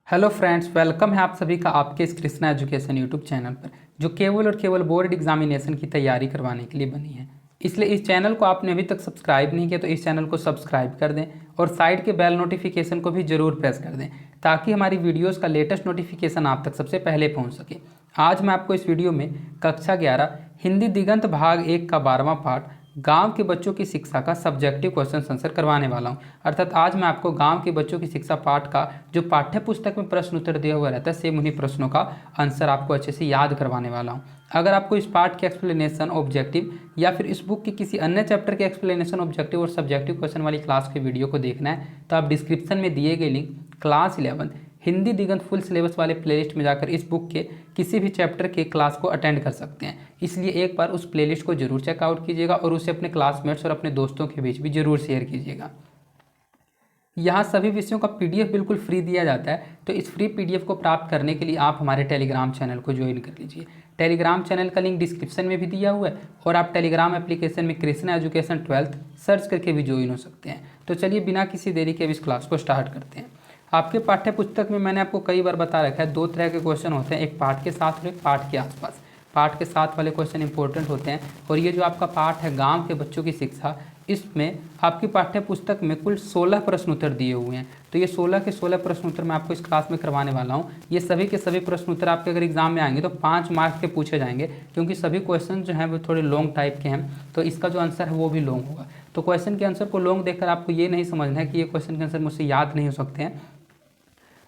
Hello friends, welcome है आप सभी का आपके इस कृष्णा एजुकेशन यूट्यूब चैनल पर, जो केवल और केवल बोर्ड एग्जामिनेशन की तैयारी करवाने के लिए बनी है। इसलिए इस चैनल को आपने अभी तक सब्सक्राइब नहीं किया तो इस चैनल को सब्सक्राइब कर दें और साइड के बेल नोटिफिकेशन को भी जरूर प्रेस कर दें, ताकि हमारी वीडियोज़ का लेटेस्ट नोटिफिकेशन आप तक सबसे पहले पहुँच सके। आज मैं आपको इस वीडियो में कक्षा 11 हिंदी दिगंत भाग 1 का 12वां पाठ गांव के बच्चों की शिक्षा का सब्जेक्टिव क्वेश्चन आंसर करवाने वाला हूं। अर्थात आज मैं आपको गांव के बच्चों की शिक्षा पाठ का जो पाठ्य पुस्तक में प्रश्न उत्तर दिया हुआ रहता है, सेम उन्हीं प्रश्नों का आंसर आपको अच्छे से याद करवाने वाला हूं। अगर आपको इस पाठ के एक्सप्लेनेशन ऑब्जेक्टिव या फिर इस बुक के किसी अन्य चैप्टर के एक्सप्लेनेशन ऑब्जेक्टिव और सब्जेक्टिव क्वेश्चन वाली क्लास के वीडियो को देखना है तो आप डिस्क्रिप्शन में दिए गए लिंक क्लास 11 हिंदी दिगंत फुल सिलेबस वाले प्लेलिस्ट में जाकर इस बुक के किसी भी चैप्टर के क्लास को अटेंड कर सकते हैं। इसलिए एक बार उस प्लेलिस्ट को जरूर चेकआउट कीजिएगा और उसे अपने क्लासमेट्स और अपने दोस्तों के बीच भी जरूर शेयर कीजिएगा। यहाँ सभी विषयों का पीडीएफ बिल्कुल फ्री दिया जाता है, तो इस फ्री पीडीएफ को प्राप्त करने के लिए आप हमारे टेलीग्राम चैनल को ज्वाइन कर लीजिए। टेलीग्राम चैनल का लिंक डिस्क्रिप्शन में भी दिया हुआ है और आप टेलीग्राम एप्लीकेशन में कृष्णा एजुकेशन 12th सर्च करके भी ज्वाइन हो सकते हैं। तो चलिए बिना किसी देरी के अब इस क्लास को स्टार्ट करते हैं। आपके पाठ्य पुस्तक में मैंने आपको कई बार बता रखा है, दो तरह के क्वेश्चन होते हैं, एक पाठ के साथ और एक पाठ के आसपास। पाठ के साथ वाले क्वेश्चन इंपॉर्टेंट होते हैं और ये जो आपका पाठ है गांव के बच्चों की शिक्षा, इसमें आपकी पाठ्य पुस्तक में कुल 16 प्रश्न उत्तर दिए हुए हैं। तो ये 16 के 16 प्रश्न उत्तर मैं आपको इस क्लास में करवाने वाला हूँ। ये सभी के सभी प्रश्न उत्तर आपके अगर एग्जाम में आएंगे तो 5 मार्क्स के पूछे जाएंगे, क्योंकि सभी क्वेश्चन जो हैं वो थोड़े लॉन्ग टाइप के हैं, तो इसका जो आंसर है वो भी लॉन्ग होगा। तो क्वेश्चन के आंसर को लॉन्ग देखकर आपको ये नहीं समझना है कि ये क्वेश्चन के आंसर मुझसे याद नहीं हो सकते हैं।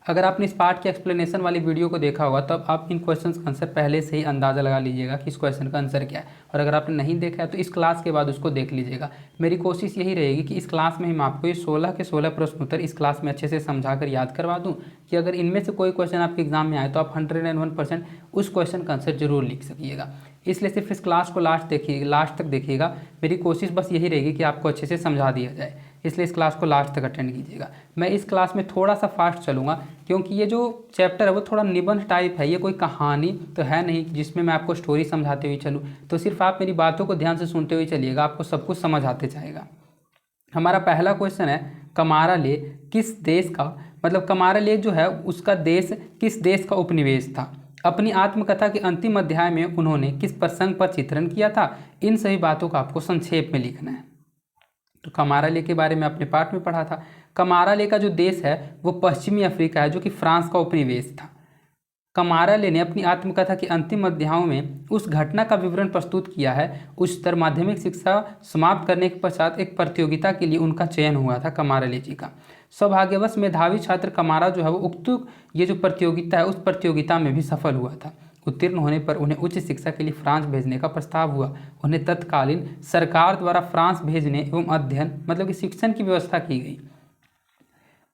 अगर आपने इस पार्ट के एक्सप्लेनेशन वाली वीडियो को देखा होगा तब आप इन क्वेश्चंस का आंसर पहले से ही अंदाज़ा लगा लीजिएगा कि इस क्वेश्चन का आंसर क्या है। और अगर आपने नहीं देखा है तो इस क्लास के बाद उसको देख लीजिएगा। मेरी कोशिश यही रहेगी कि इस क्लास में ही मैं आपको ये 16 के 16 प्रश्न उत्तर इस क्लास में अच्छे से समझा कर याद करवा दूँ कि अगर इनमें से कोई क्वेश्चन आपके एग्जाम में आए तो आप 101% उस क्वेश्चन का आंसर जरूर लिख सकिएगा। इसलिए सिर्फ इस क्लास को लास्ट तक देखिएगा। मेरी कोशिश बस यही रहेगी कि आपको अच्छे से समझा दिया जाए, इसलिए इस क्लास को लास्ट तक अटेंड कीजिएगा। मैं इस क्लास में थोड़ा सा फास्ट चलूँगा, क्योंकि ये जो चैप्टर है वो थोड़ा निबंध टाइप है, ये कोई कहानी तो है नहीं जिसमें मैं आपको स्टोरी समझाते हुए चलूँ। तो सिर्फ आप मेरी बातों को ध्यान से सुनते हुए चलिएगा, आपको सब कुछ समझ आते जाएगा। हमारा पहला क्वेश्चन है, कमारा लेक किस देश का, मतलब कमारा लेक जो है उसका देश किस देश का उपनिवेश था। अपनी आत्मकथा के अंतिम अध्याय में उन्होंने किस प्रसंग पर चित्रण किया था। इन सभी बातों को आपको संक्षेप में लिखना है। तो कमारा ले के बारे में अपने पाठ में पढ़ा था। कमारा ले का जो देश है वो पश्चिमी अफ्रीका है, जो कि फ्रांस का उपनिवेश था। कमारा ले ने अपनी आत्मकथा के अंतिम अध्यायों में उस घटना का विवरण प्रस्तुत किया है। उच्चतर माध्यमिक शिक्षा समाप्त करने के पश्चात एक प्रतियोगिता के लिए उनका चयन हुआ था कमारा ले जी का। सौभाग्यवश मेधावी छात्र कमारा जो है वो उक्त ये जो प्रतियोगिता है उस प्रतियोगिता में भी सफल हुआ था। उत्तीर्ण होने पर उन्हें उच्च शिक्षा के लिए फ्रांस भेजने का प्रस्ताव हुआ। उन्हें तत्कालीन सरकार द्वारा फ्रांस भेजने एवं अध्ययन मतलब कि शिक्षण की व्यवस्था की गई।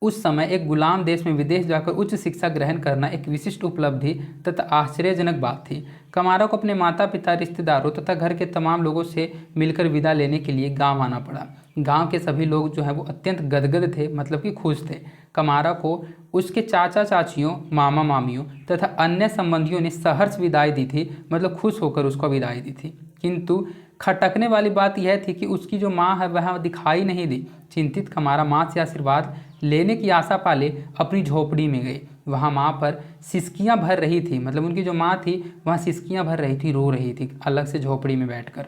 उस समय एक गुलाम देश में विदेश जाकर उच्च शिक्षा ग्रहण करना एक विशिष्ट उपलब्धि तथा आश्चर्यजनक बात थी। कमारा को अपने माता पिता, रिश्तेदारों तथा घर के तमाम लोगों से मिलकर विदा लेने के लिए गांव आना पड़ा। गांव के सभी लोग जो है वो अत्यंत गदगद थे, मतलब कि खुश थे। कमारा को उसके चाचा चाचियों, मामा मामियों तथा अन्य संबंधियों ने सहर्ष विदाई दी थी, मतलब खुश होकर उसको विदाई दी थी। किंतु खटकने वाली बात यह थी कि उसकी जो माँ है वह दिखाई नहीं दी। चिंतित कमारा माँ से आशीर्वाद लेने की आशा पाले अपनी झोपड़ी में गई। वहाँ माँ पर सिसकियाँ भर रही थी, मतलब उनकी जो माँ थी वहाँ सिसकियाँ भर रही थी, रो रही थी अलग से झोपड़ी में बैठकर,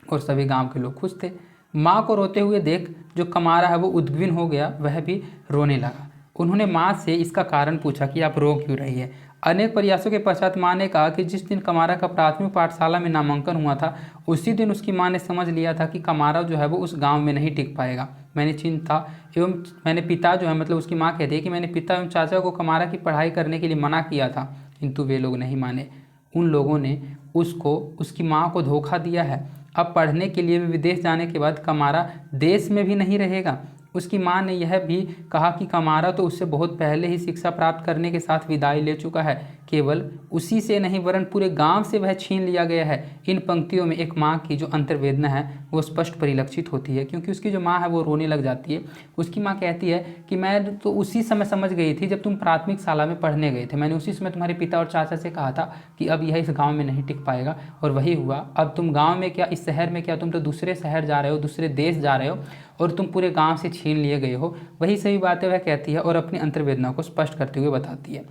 और सभी गांव के लोग खुश थे। माँ को रोते हुए देख जो कमारा है वो उद्विग्न हो गया, वह भी रोने लगा। उन्होंने माँ से इसका कारण पूछा कि आप रो क्यों रही है। अनेक प्रयासों के पश्चात माँ ने कहा कि जिस दिन कमारा का प्राथमिक पाठशाला में नामांकन हुआ था उसी दिन उसकी माँ ने समझ लिया था कि कमारा जो है वो उस गांव में नहीं टिक पाएगा। मैंने पिता जो है, मतलब उसकी माँ कहती है कि मैंने पिता एवं चाचा को कमारा की पढ़ाई करने के लिए मना किया था, किंतु वे लोग नहीं माने। उन लोगों ने उसकी माँ को धोखा दिया है। अब पढ़ने के लिए भी विदेश जाने के बाद कमारा देश में भी नहीं रहेगा। उसकी माँ ने यह भी कहा कि कमारा तो उससे बहुत पहले ही शिक्षा प्राप्त करने के साथ विदाई ले चुका है, केवल उसी से नहीं वरन पूरे गांव से वह छीन लिया गया है। इन पंक्तियों में एक माँ की जो अंतर्वेदना है वो स्पष्ट परिलक्षित होती है, क्योंकि उसकी जो माँ है वो रोने लग जाती है। उसकी माँ कहती है कि मैं तो उसी समय समझ गई थी जब तुम प्राथमिक शाला में पढ़ने गए थे। मैंने उसी समय तुम्हारे पिता और चाचा से कहा था कि अब यह इस गाँव में नहीं टिक पाएगा, और वही हुआ। अब तुम गाँव में क्या, इस शहर में क्या, तुम तो दूसरे शहर जा रहे हो, दूसरे देश जा रहे हो, और तुम पूरे गांव से छीन लिए गए हो। वही सभी बातें वह कहती है और अपनी अंतर्वेदना को स्पष्ट करते हुए बताती है।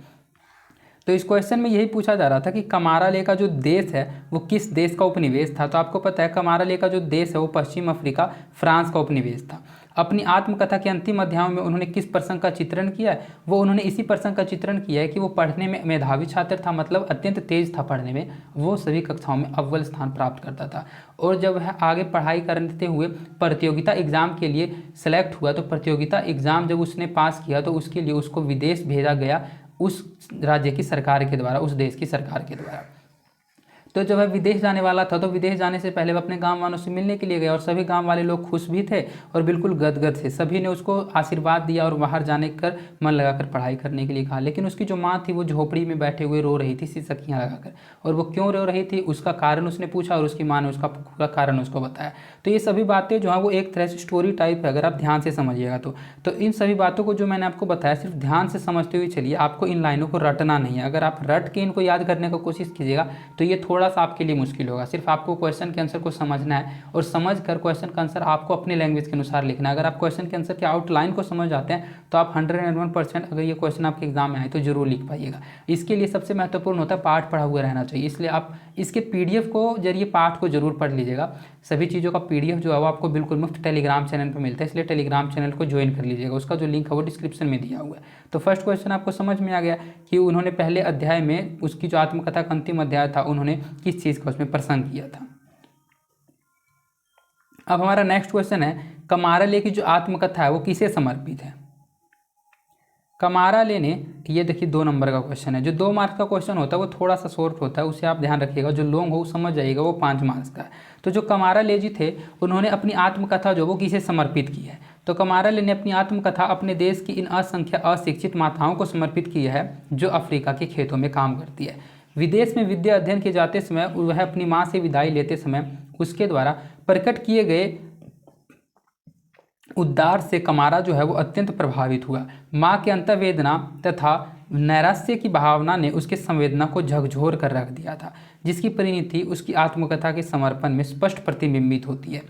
तो इस क्वेश्चन में यही पूछा जा रहा था कि कमाराले का जो देश है वो किस देश का उपनिवेश था। तो आपको पता है कमाराले का जो देश है वो पश्चिम अफ्रीका फ्रांस का उपनिवेश था। अपनी आत्मकथा के अंतिम अध्यायों में उन्होंने किस प्रसंग का चित्रण किया है, वो उन्होंने इसी प्रसंग का चित्रण किया है कि वो पढ़ने में मेधावी छात्र था, मतलब अत्यंत तेज था पढ़ने में, वो सभी कक्षाओं में अव्वल स्थान प्राप्त करता था। और जब वह आगे पढ़ाई करते हुए प्रतियोगिता एग्जाम के लिए सेलेक्ट हुआ तो प्रतियोगिता एग्जाम जब उसने पास किया तो उसके लिए उसको विदेश भेजा गया, उस राज्य की सरकार के द्वारा, उस देश की सरकार के द्वारा। तो जब वह विदेश जाने वाला था तो विदेश जाने से पहले वह अपने गांव वालों से मिलने के लिए गया और सभी गांव वाले लोग खुश भी थे और बिल्कुल गदगद थे। सभी ने उसको आशीर्वाद दिया और बाहर जाने कर मन लगाकर पढ़ाई करने के लिए कहा। लेकिन उसकी जो माँ थी वो झोपड़ी में बैठे हुए रो रही थी सिसकियाँ लगाकर, और वो क्यों रो रही थी उसका कारण उसने पूछा और उसकी माँ ने उसका पूरा कारण उसको बताया। तो ये सभी बातें जो है वो एक तरह से स्टोरी टाइप है, अगर आप ध्यान से समझिएगा तो इन सभी बातों को जो मैंने आपको बताया सिर्फ ध्यान से समझते हुए चलिए, आपको इन लाइनों को रटना नहीं है। अगर आप रट के इनको याद करने की कोशिश कीजिएगा तो ये थोड़ा सा आपके लिए मुश्किल होगा। सिर्फ आपको क्वेश्चन के आंसर को समझना है और समझ कर क्वेश्चन का आंसर आपको अपने लैंग्वेज के अनुसार लिखना है। अगर आप क्वेश्चन के आंसर के आउटलाइन को समझ जाते हैं तो आप 101% अगर ये क्वेश्चन आपके एग्जाम में आए तो जरूर लिख पाइएगा। इसके लिए सबसे महत्वपूर्ण होता है पाठ पढ़ा हुआ रहना चाहिए, इसलिए आप इसके PDF को जरिए पाठ को जरूर पढ़ लीजिएगा। सभी चीज़ों का PDF जो है वो आपको बिल्कुल मुफ्त टेलीग्राम चैनल पर मिलता है, इसलिए टेलीग्राम चैनल को ज्वाइन कर लीजिएगा, उसका जो लिंक है वो डिस्क्रिप्शन में दिया हुआ है। तो फर्स्ट क्वेश्चन आपको समझ में आ गया कि उन्होंने पहले अध्याय में उसकी जो आत्मकथा का अंतिम अध्याय था उन्होंने किस चीज़ का उसमें प्रसंग किया था। अब हमारा नेक्स्ट क्वेश्चन है कमाराले की जो आत्मकथा है वो किसे समर्पित है। कमाराले ने, ये देखिए 2 नंबर का क्वेश्चन है। जो 2 मार्क्स का क्वेश्चन होता है वो थोड़ा सा शॉर्ट होता है, उसे आप ध्यान रखिएगा। जो लॉन्ग हो समझ जाइएगा वो 5 मार्क्स का है। तो जो कमाराले जी थे उन्होंने अपनी आत्मकथा जो वो किसे समर्पित की है। तो कमाराले ने अपनी आत्मकथा अपने देश की इन असंख्य अशिक्षित माताओं को समर्पित की है जो अफ्रीका के खेतों में काम करती है। विदेश में विद्या अध्ययन के जाते समय वह अपनी माँ से विदाई लेते समय उसके द्वारा प्रकट किए गए उद्गार से कमारा जो है वो अत्यंत प्रभावित हुआ। माँ के अंतर्वेदना तथा नैराश्य की भावना ने उसके संवेदना को झकझोर कर रख दिया था, जिसकी परिणति उसकी आत्मकथा के समर्पण में स्पष्ट प्रतिबिंबित होती है।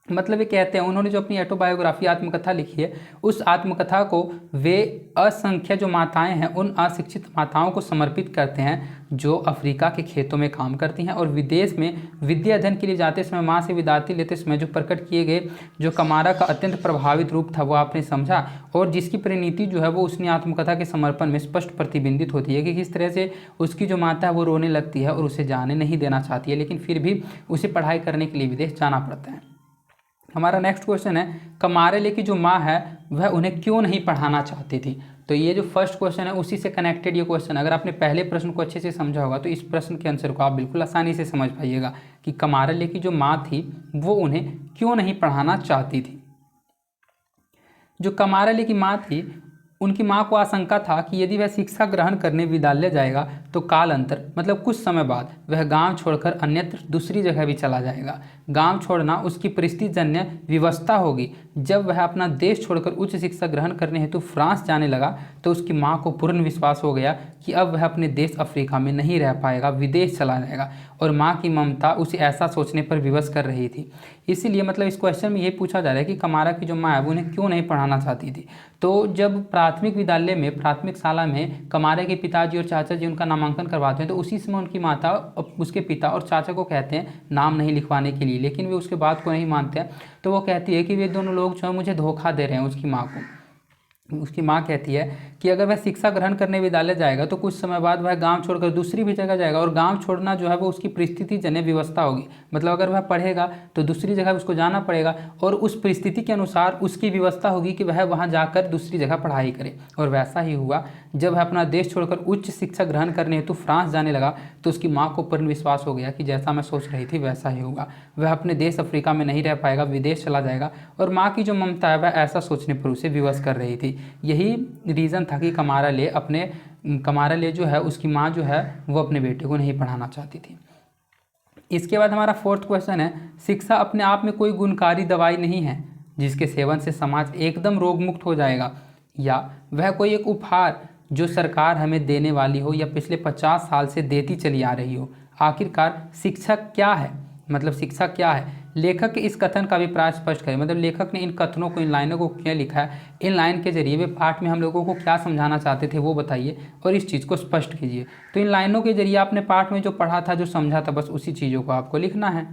मतलब ये कहते हैं उन्होंने जो अपनी ऑटोबायोग्राफी आत्मकथा लिखी है उस आत्मकथा को वे असंख्य जो माताएं हैं उन अशिक्षित माताओं को समर्पित करते हैं जो अफ्रीका के खेतों में काम करती हैं और विदेश में विद्या अध्ययन के लिए जाते समय माँ से विदाई लेते समय जो प्रकट किए गए जो कमारा का अत्यंत प्रभावित रूप था वो आपने समझा, और जिसकी परिणति जो है वो उसने आत्मकथा के समर्पण में स्पष्ट प्रतिबिंबित होती है कि किस तरह से उसकी जो माता है वो रोने लगती है और उसे जाने नहीं देना चाहती है, लेकिन फिर भी उसे पढ़ाई करने के लिए विदेश जाना पड़ता है। हमारा नेक्स्ट क्वेश्चन है कमाराले की जो माँ है वह उन्हें क्यों नहीं पढ़ाना चाहती थी। तो ये जो फर्स्ट क्वेश्चन है उसी से कनेक्टेड ये क्वेश्चन, अगर आपने पहले प्रश्न को अच्छे से समझा होगा तो इस प्रश्न के आंसर को आप बिल्कुल आसानी से समझ पाइएगा कि कमाराले की जो माँ थी वो उन्हें क्यों नहीं पढ़ाना चाहती थी। जो कमाराले की माँ थी उनकी माँ को आशंका था कि यदि वह शिक्षा ग्रहण करने विद्यालय जाएगा तो कालांतर मतलब कुछ समय बाद वह गांव छोड़कर अन्यत्र दूसरी जगह भी चला जाएगा। गांव छोड़ना उसकी परिस्थितिजन्य विवशता होगी। जब वह अपना देश छोड़कर उच्च शिक्षा ग्रहण करने हेतु फ्रांस जाने लगा तो उसकी माँ को पूर्ण विश्वास हो गया कि अब वह अपने देश अफ्रीका में नहीं रह पाएगा, विदेश चला जाएगा, और माँ की ममता उसे ऐसा सोचने पर विवश कर रही थी। इसीलिए मतलब इस क्वेश्चन में ये पूछा जा रहा है कि कमारा की जो माँ है वो उन्हें क्यों नहीं पढ़ाना चाहती थी। तो जब प्राथमिक विद्यालय में प्राथमिक शाला में कमारे के पिताजी और चाचा जी उनका नामांकन करवाते हैं तो उसी समय उनकी माता उसके पिता और चाचा को कहते हैं नाम नहीं लिखवाने के लिए, लेकिन वे उसके बात को नहीं मानते हैं। तो वो कहती है कि वे दोनों लोग जो है मुझे धोखा दे रहे हैं। उसकी माँ को उसकी माँ कहती है कि अगर वह शिक्षा ग्रहण करने विद्यालय जाएगा तो कुछ समय बाद वह गांव छोड़कर दूसरी भी जगह जाएगा, और गांव छोड़ना जो है वो उसकी परिस्थिति जन्य व्यवस्था होगी। मतलब अगर वह पढ़ेगा तो दूसरी जगह उसको जाना पड़ेगा और उस परिस्थिति के अनुसार उसकी व्यवस्था होगी कि वह वहाँ जाकर दूसरी जगह पढ़ाई करे। और वैसा ही हुआ। जब वह अपना देश छोड़कर उच्च शिक्षा ग्रहण करने हेतु फ्रांस जाने लगा तो उसकी माँ को पूर्ण विश्वास हो गया कि जैसा मैं सोच रही थी वैसा ही होगा, वह अपने देश अफ्रीका में नहीं रह पाएगा, विदेश चला जाएगा। और माँ की जो ममता है वह ऐसा सोचने पर उसे विवश कर रही थी। यही रीज़न था कि कमाराले जो है उसकी माँ जो है वो अपने बेटे को नहीं पढ़ाना चाहती थी। इसके बाद हमारा फोर्थ क्वेश्चन है शिक्षा अपने आप में कोई गुणकारी दवाई नहीं है जिसके सेवन से समाज एकदम रोग मुक्त हो जाएगा, या वह कोई एक उपहार जो सरकार हमें देने वाली हो या पिछले 50 साल से देती चली आ रही हो। आखिरकार शिक्षा क्या है, मतलब शिक्षा क्या है। लेखक के इस कथन का अभिप्राय स्पष्ट करें। मतलब लेखक ने इन कथनों को, इन लाइनों को क्यों लिखा है, इन लाइन के जरिए वे पाठ में हम लोगों को क्या समझाना चाहते थे वो बताइए और इस चीज़ को स्पष्ट कीजिए। तो इन लाइनों के जरिए आपने पाठ में जो पढ़ा था, जो समझा था, बस उसी चीज़ों को आपको लिखना है।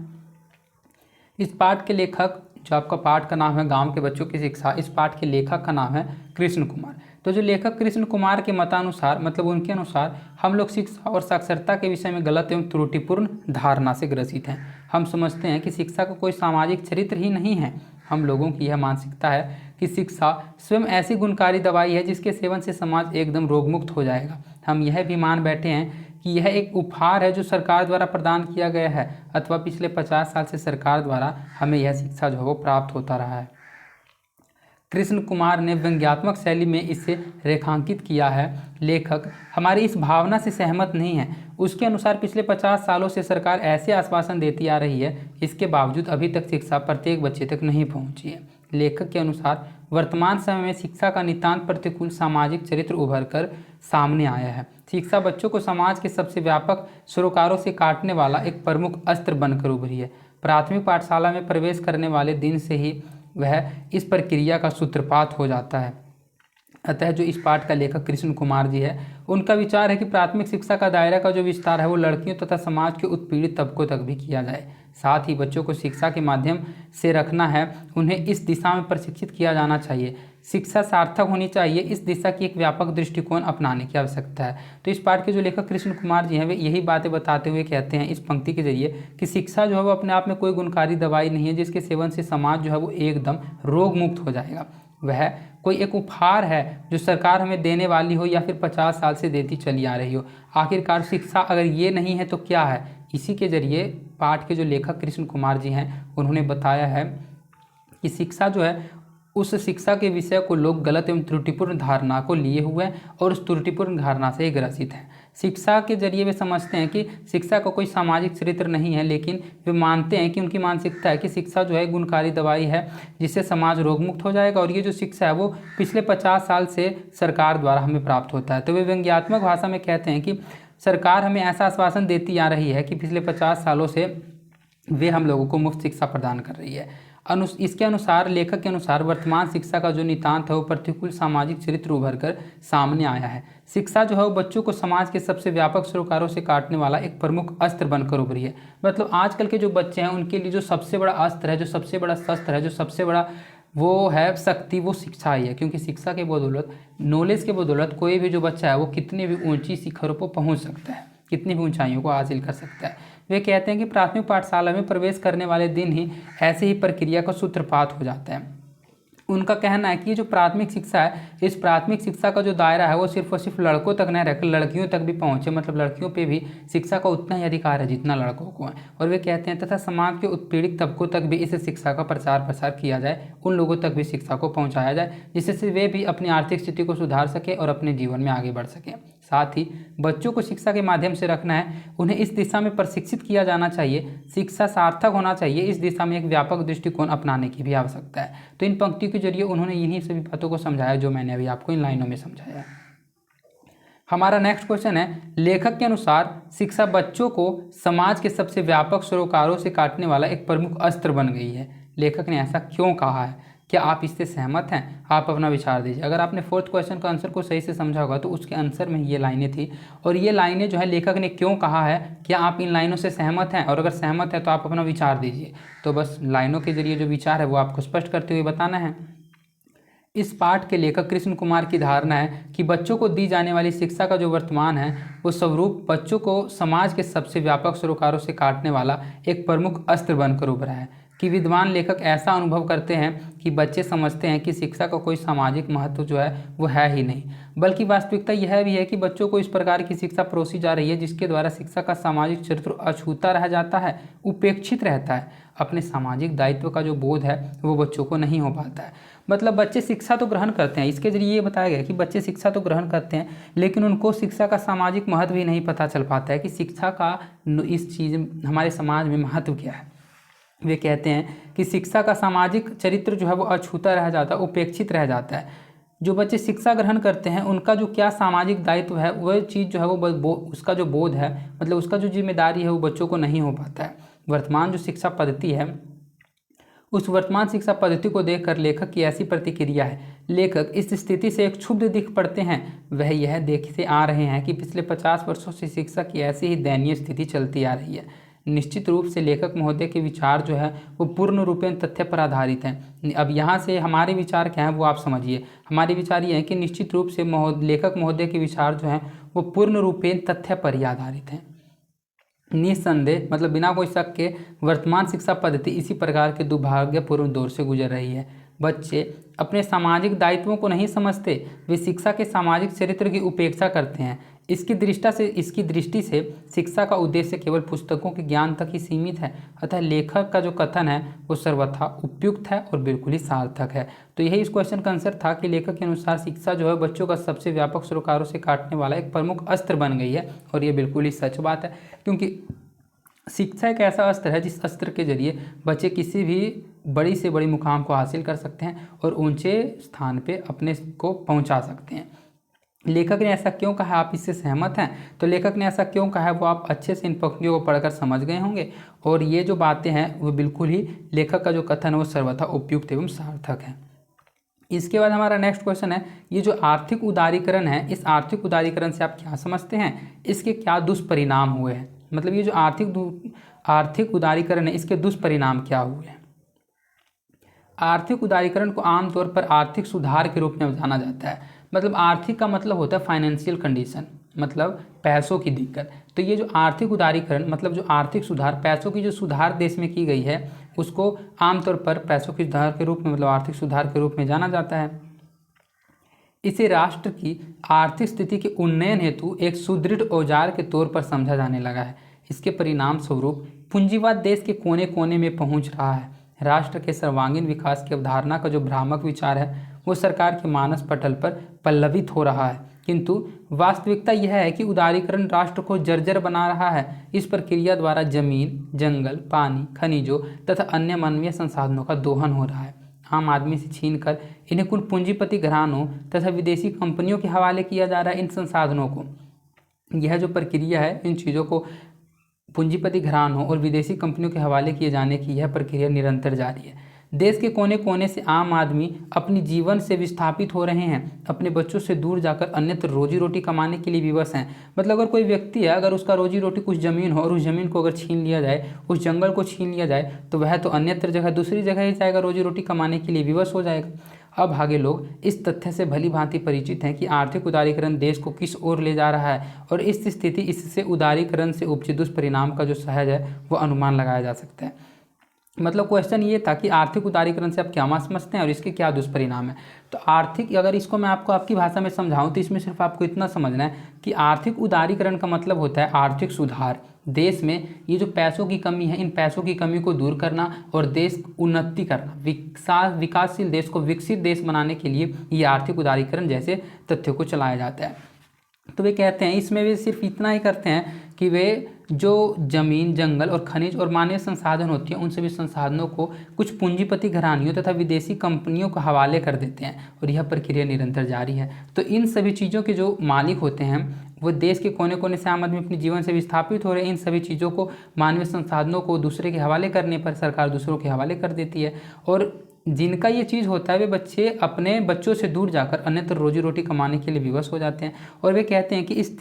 इस पाठ के लेखक, जो आपका पाठ का नाम है गांव के बच्चों की शिक्षा, इस पाठ के लेखक का नाम है कृष्ण कुमार। तो जो लेखक कृष्ण कुमार के मतानुसार, मतलब उनके अनुसार, हम लोग शिक्षा और साक्षरता के विषय में गलत एवं त्रुटिपूर्ण धारणा से ग्रसित हैं। हम समझते हैं कि शिक्षा का कोई सामाजिक चरित्र ही नहीं है। हम लोगों की यह मानसिकता है कि शिक्षा स्वयं ऐसी गुणकारी दवाई है जिसके सेवन से समाज एकदम रोगमुक्त हो जाएगा। हम यह भी मान बैठे हैं कि यह एक उपहार है जो सरकार द्वारा प्रदान किया गया है, अथवा पिछले 50 साल से सरकार द्वारा हमें यह शिक्षा जो है वो प्राप्त होता रहा है। कृष्ण कुमार ने व्यंग्यात्मक शैली में इसे रेखांकित किया है। लेखक हमारी इस भावना से सहमत नहीं है। उसके अनुसार पिछले 50 सालों से सरकार ऐसे आश्वासन देती आ रही है, इसके बावजूद अभी तक शिक्षा प्रत्येक बच्चे तक नहीं पहुंची है। लेखक के अनुसार वर्तमान समय में शिक्षा का नितांत प्रतिकूल सामाजिक चरित्र उभर कर सामने आया है। शिक्षा बच्चों को समाज के सबसे व्यापक सरोकारों से काटने वाला एक प्रमुख अस्त्र बनकर उभरी है। प्राथमिक पाठशाला में प्रवेश करने वाले दिन से ही वह इस प्रक्रिया का सूत्रपात हो जाता है। अतः जो इस पाठ का लेखक कृष्ण कुमार जी है, उनका विचार है कि प्राथमिक शिक्षा का दायरा का जो विस्तार है वो लड़कियों तथा समाज के उत्पीड़ित तबकों तक भी किया जाए। साथ ही बच्चों को शिक्षा के माध्यम से रखना है, उन्हें इस दिशा में प्रशिक्षित किया जाना चाहिए। शिक्षा सार्थक होनी चाहिए, इस दिशा की एक व्यापक दृष्टिकोण अपनाने की आवश्यकता है। तो इस पाठ के जो लेखक कृष्ण कुमार जी हैं वे यही बातें बताते हुए कहते हैं इस पंक्ति के जरिए कि शिक्षा जो है वो अपने आप में कोई गुणकारी दवाई नहीं है जिसके सेवन से समाज जो है वो एकदम रोग मुक्त हो जाएगा। वह कोई एक उपहार है जो सरकार हमें देने वाली हो या फिर 50 साल से देती चली आ रही हो। आखिरकार शिक्षा अगर ये नहीं है तो क्या है? इसी के जरिए पाठ के जो लेखक कृष्ण कुमार जी हैं उन्होंने बताया है कि शिक्षा जो है, उस शिक्षा के विषय को लोग गलत एवं त्रुटिपूर्ण धारणा को लिए हुए हैं और उस त्रुटिपूर्ण धारणा से ग्रसित हैं। शिक्षा के जरिए वे समझते हैं कि शिक्षा का कोई सामाजिक चरित्र नहीं है, लेकिन वे मानते हैं कि उनकी मानसिकता है कि शिक्षा जो है गुणकारी दवाई है जिससे समाज रोगमुक्त हो जाएगा, और ये जो शिक्षा है वो पिछले 50 साल से सरकार द्वारा हमें प्राप्त होता है। तो वे व्यंग्यात्मक भाषा में कहते हैं कि सरकार हमें ऐसा आश्वासन देती आ रही है कि पिछले 50 सालों से वे हम लोगों को मुफ्त शिक्षा प्रदान कर रही है। इसके अनुसार, लेखक के अनुसार, वर्तमान शिक्षा का जो नितांत है वो प्रतिकूल सामाजिक चरित्र उभर कर सामने आया है। शिक्षा जो है वो बच्चों को समाज के सबसे व्यापक सरोकारों से काटने वाला एक प्रमुख अस्त्र बनकर उभरी है। मतलब आजकल के जो बच्चे हैं उनके लिए जो सबसे बड़ा अस्त्र है, जो सबसे बड़ा शस्त्र है, जो सबसे बड़ा वो है शक्ति, वो शिक्षा ही है। क्योंकि शिक्षा के बदौलत, नॉलेज के बदौलत कोई भी जो बच्चा है वो कितनी भी ऊंची शिखरों पर पहुंच सकता है, कितनी भी ऊंचाइयों को हासिल कर सकता है। वे कहते हैं कि प्राथमिक पाठशाला में प्रवेश करने वाले दिन ही ऐसे ही प्रक्रिया का सूत्रपात हो जाता है। उनका कहना है कि जो प्राथमिक शिक्षा है, इस प्राथमिक शिक्षा का जो दायरा है वो सिर्फ और सिर्फ लड़कों तक न रहकर लड़कियों तक भी पहुँचे। मतलब लड़कियों पे भी शिक्षा का उतना ही अधिकार है जितना लड़कों को है। और वे कहते हैं तथा समाज के उत्पीड़ित तबकों तक भी इस शिक्षा का प्रचार प्रसार किया जाए, उन लोगों तक भी शिक्षा को पहुँचाया जाए जिससे वे भी अपनी आर्थिक स्थिति को सुधार सकें और अपने जीवन में आगे बढ़ सकें। साथ ही बच्चों को शिक्षा के माध्यम से रखना है, उन्हें इस दिशा में प्रशिक्षित किया जाना चाहिए। शिक्षा सार्थक होना चाहिए, इस दिशा में एक व्यापक दृष्टिकोण अपनाने की भी आवश्यकता है। तो इन पंक्तियों के जरिए उन्होंने इन्हीं सभी बातों को समझाया जो मैंने अभी आपको इन लाइनों में समझाया। हमारा नेक्स्ट क्वेश्चन है, लेखक के अनुसार शिक्षा बच्चों को समाज के सबसे व्यापक सरोकारों से काटने वाला एक प्रमुख अस्त्र बन गई है। लेखक ने ऐसा क्यों कहा है? क्या आप इससे सहमत हैं? आप अपना विचार दीजिए। अगर आपने फोर्थ क्वेश्चन का आंसर को सही से समझा होगा तो उसके आंसर में ये लाइनें थी, और ये लाइनें जो है लेखक ने क्यों कहा है, क्या आप इन लाइनों से सहमत हैं? और अगर सहमत है तो आप अपना विचार दीजिए। तो बस लाइनों के जरिए जो विचार है वो आपको स्पष्ट करते हुए बताना है। इस पाठ के लेखक कृष्ण कुमार की धारणा है कि बच्चों को दी जाने वाली शिक्षा का जो वर्तमान है वो स्वरूप बच्चों को समाज के सबसे व्यापक सरोकारों से काटने वाला एक प्रमुख अस्त्र बनकर उभरा है। कि विद्वान लेखक ऐसा अनुभव करते हैं कि बच्चे समझते हैं कि शिक्षा का कोई सामाजिक महत्व जो है वो है ही नहीं, बल्कि वास्तविकता यह भी है कि बच्चों को इस प्रकार की शिक्षा परोसी जा रही है जिसके द्वारा शिक्षा का सामाजिक चरित्र अछूता रह जाता है, उपेक्षित रहता है। अपने सामाजिक दायित्व का जो बोध है वो बच्चों को नहीं हो पाता है। मतलब बच्चे शिक्षा तो ग्रहण करते हैं, इसके जरिए ये बताया गया कि बच्चे शिक्षा तो ग्रहण करते हैं, लेकिन उनको शिक्षा का सामाजिक महत्व ही नहीं पता चल पाता है कि शिक्षा का इस चीज़ हमारे समाज में महत्व क्या है। वे कहते हैं कि शिक्षा का सामाजिक चरित्र जो है वो अछूता रह जाता है, उपेक्षित रह जाता है। जो बच्चे शिक्षा ग्रहण करते हैं उनका जो क्या सामाजिक दायित्व है वह चीज़ जो है वो उसका जो बोध है, मतलब उसका जो जिम्मेदारी है वो बच्चों को नहीं हो पाता है। वर्तमान जो शिक्षा पद्धति है उस वर्तमान शिक्षा पद्धति को देखकर लेखक की ऐसी प्रतिक्रिया है। लेखक इस स्थिति से एक क्षुब्ध दिख पड़ते हैं। वह यह देखते आ रहे हैं कि पिछले 50 वर्षों से शिक्षा की ऐसी ही दयनीय स्थिति चलती आ रही है। निश्चित रूप से लेखक महोदय के विचार जो है वो पूर्ण रूपेण तथ्य पर आधारित हैं। अब यहाँ से हमारे विचार क्या हैं वो आप समझिए। हमारे विचार ये हैं कि निश्चित रूप से लेखक महोदय के विचार जो हैं वो पूर्ण रूपेण तथ्य पर ही आधारित हैं। निस्संदेह मतलब बिना कोई शक के वर्तमान शिक्षा पद्धति इसी प्रकार के दुर्भाग्यपूर्ण दौर से गुजर रही है। बच्चे अपने सामाजिक दायित्वों को नहीं समझते, वे शिक्षा के सामाजिक चरित्र की उपेक्षा करते हैं। इसकी दृष्टि से शिक्षा का उद्देश्य केवल पुस्तकों के ज्ञान तक ही सीमित है। अतः लेखक का जो कथन है वो सर्वथा उपयुक्त है और बिल्कुल ही सार्थक है। तो यही इस क्वेश्चन का आंसर था कि लेखक के अनुसार शिक्षा जो है बच्चों का सबसे व्यापक सरोकारों से काटने वाला एक प्रमुख अस्त्र बन गई है। और ये बिल्कुल ही सच बात है, क्योंकि शिक्षा एक ऐसा अस्त्र है जिस अस्त्र के जरिए बच्चे किसी भी बड़ी से बड़ी मुकाम को हासिल कर सकते हैं और ऊंचे स्थान पे अपने को पहुंचा सकते हैं। लेखक ने ऐसा क्यों कहा, आप इससे सहमत हैं? तो लेखक ने ऐसा क्यों कहा है वो आप अच्छे से इन पंक्तियों को पढ़कर समझ गए होंगे। और ये जो बातें हैं वो बिल्कुल ही लेखक का जो कथन है वो सर्वथा उपयुक्त एवं सार्थक है। इसके बाद हमारा नेक्स्ट क्वेश्चन है, ये जो आर्थिक उदारीकरण है, इस आर्थिक उदारीकरण से आप क्या समझते हैं, इसके क्या दुष्परिणाम हुए हैं? मतलब ये जो आर्थिक उदारीकरण है इसके दुष्परिणाम क्या हुए हैं? आर्थिक उदारीकरण को आमतौर पर आर्थिक सुधार के रूप में जाना जाता है। मतलब आर्थिक का मतलब होता है फाइनेंशियल कंडीशन, मतलब पैसों की दिक्कत। तो ये जो आर्थिक उदारीकरण मतलब जो आर्थिक सुधार, पैसों की जो सुधार देश में की गई है उसको आमतौर पर पैसों के सुधार के रूप में मतलब आर्थिक सुधार के रूप में जाना जाता है। इसे राष्ट्र की आर्थिक स्थिति के उन्नयन हेतु एक सुदृढ़ औजार के तौर पर समझा जाने लगा है। इसके परिणाम स्वरूप पूंजीवाद देश के कोने कोने में पहुंच रहा है। राष्ट्र के सर्वांगीण विकास की अवधारणा का जो भ्रामक विचार है वो सरकार के मानस पटल पर पल्लवित हो रहा है, किंतु वास्तविकता यह है कि उदारीकरण राष्ट्र को जर्जर बना रहा है। इस प्रक्रिया द्वारा जमीन, जंगल, पानी, खनिजों तथा अन्य मानवीय संसाधनों का दोहन हो रहा है। आम आदमी से छीनकर इन्हें कुल पूंजीपति घरानों तथा विदेशी कंपनियों के हवाले किया जा रहा है। इन संसाधनों को, यह जो प्रक्रिया है, इन चीज़ों को पूंजीपति घरानों और विदेशी कंपनियों के हवाले किए जाने की यह प्रक्रिया निरंतर जारी है। देश के कोने कोने से आम आदमी अपनी जीवन से विस्थापित हो रहे हैं, अपने बच्चों से दूर जाकर अन्यत्र रोजी रोटी कमाने के लिए विवश हैं। मतलब अगर कोई व्यक्ति है, अगर उसका रोजी रोटी कुछ ज़मीन हो और उस ज़मीन को अगर छीन लिया जाए, उस जंगल को छीन लिया जाए, तो वह तो अन्यत्र जगह दूसरी जगह ही जाएगा, रोजी रोटी कमाने के लिए विवश हो जाएगा। अब आगे लोग इस तथ्य से भली भांति परिचित हैं कि आर्थिक उदारीकरण देश को किस ओर ले जा रहा है और इस स्थिति इससे उदारीकरण से उपजे दुष्परिणाम का जो सहज है वो अनुमान लगाया जा सकता है। मतलब क्वेश्चन ये था कि आर्थिक उदारीकरण से आप क्या समझते हैं और इसके क्या दुष्परिणाम है। तो आर्थिक, अगर इसको मैं आपको आपकी भाषा में समझाऊं तो इसमें सिर्फ आपको इतना समझना है कि आर्थिक उदारीकरण का मतलब होता है आर्थिक सुधार। देश में ये जो पैसों की कमी है, इन पैसों की कमी को दूर करना और देश उन्नति करना, विकासशील देश को विकसित देश बनाने के लिए ये आर्थिक उदारीकरण जैसे तथ्यों को चलाया जाता है। तो वे कहते हैं इसमें वे सिर्फ इतना ही करते हैं कि वे जो जमीन, जंगल और खनिज और मानवीय संसाधन होती हैं उन सभी संसाधनों को कुछ पूंजीपति घरानियों तथा विदेशी कंपनियों को हवाले कर देते हैं और यह प्रक्रिया निरंतर जारी है। तो इन सभी चीज़ों के जो मालिक होते हैं वो देश के कोने कोने से आम आदमी अपने जीवन से विस्थापित हो रहे हैं। इन सभी चीज़ों को, मानवीय संसाधनों को दूसरे के हवाले करने पर सरकार दूसरों के हवाले कर देती है और जिनका ये चीज़ होता है वे बच्चे अपने बच्चों से दूर जाकर अन्यत्र रोजी रोटी कमाने के लिए विवश हो जाते हैं। और वे कहते हैं कि इस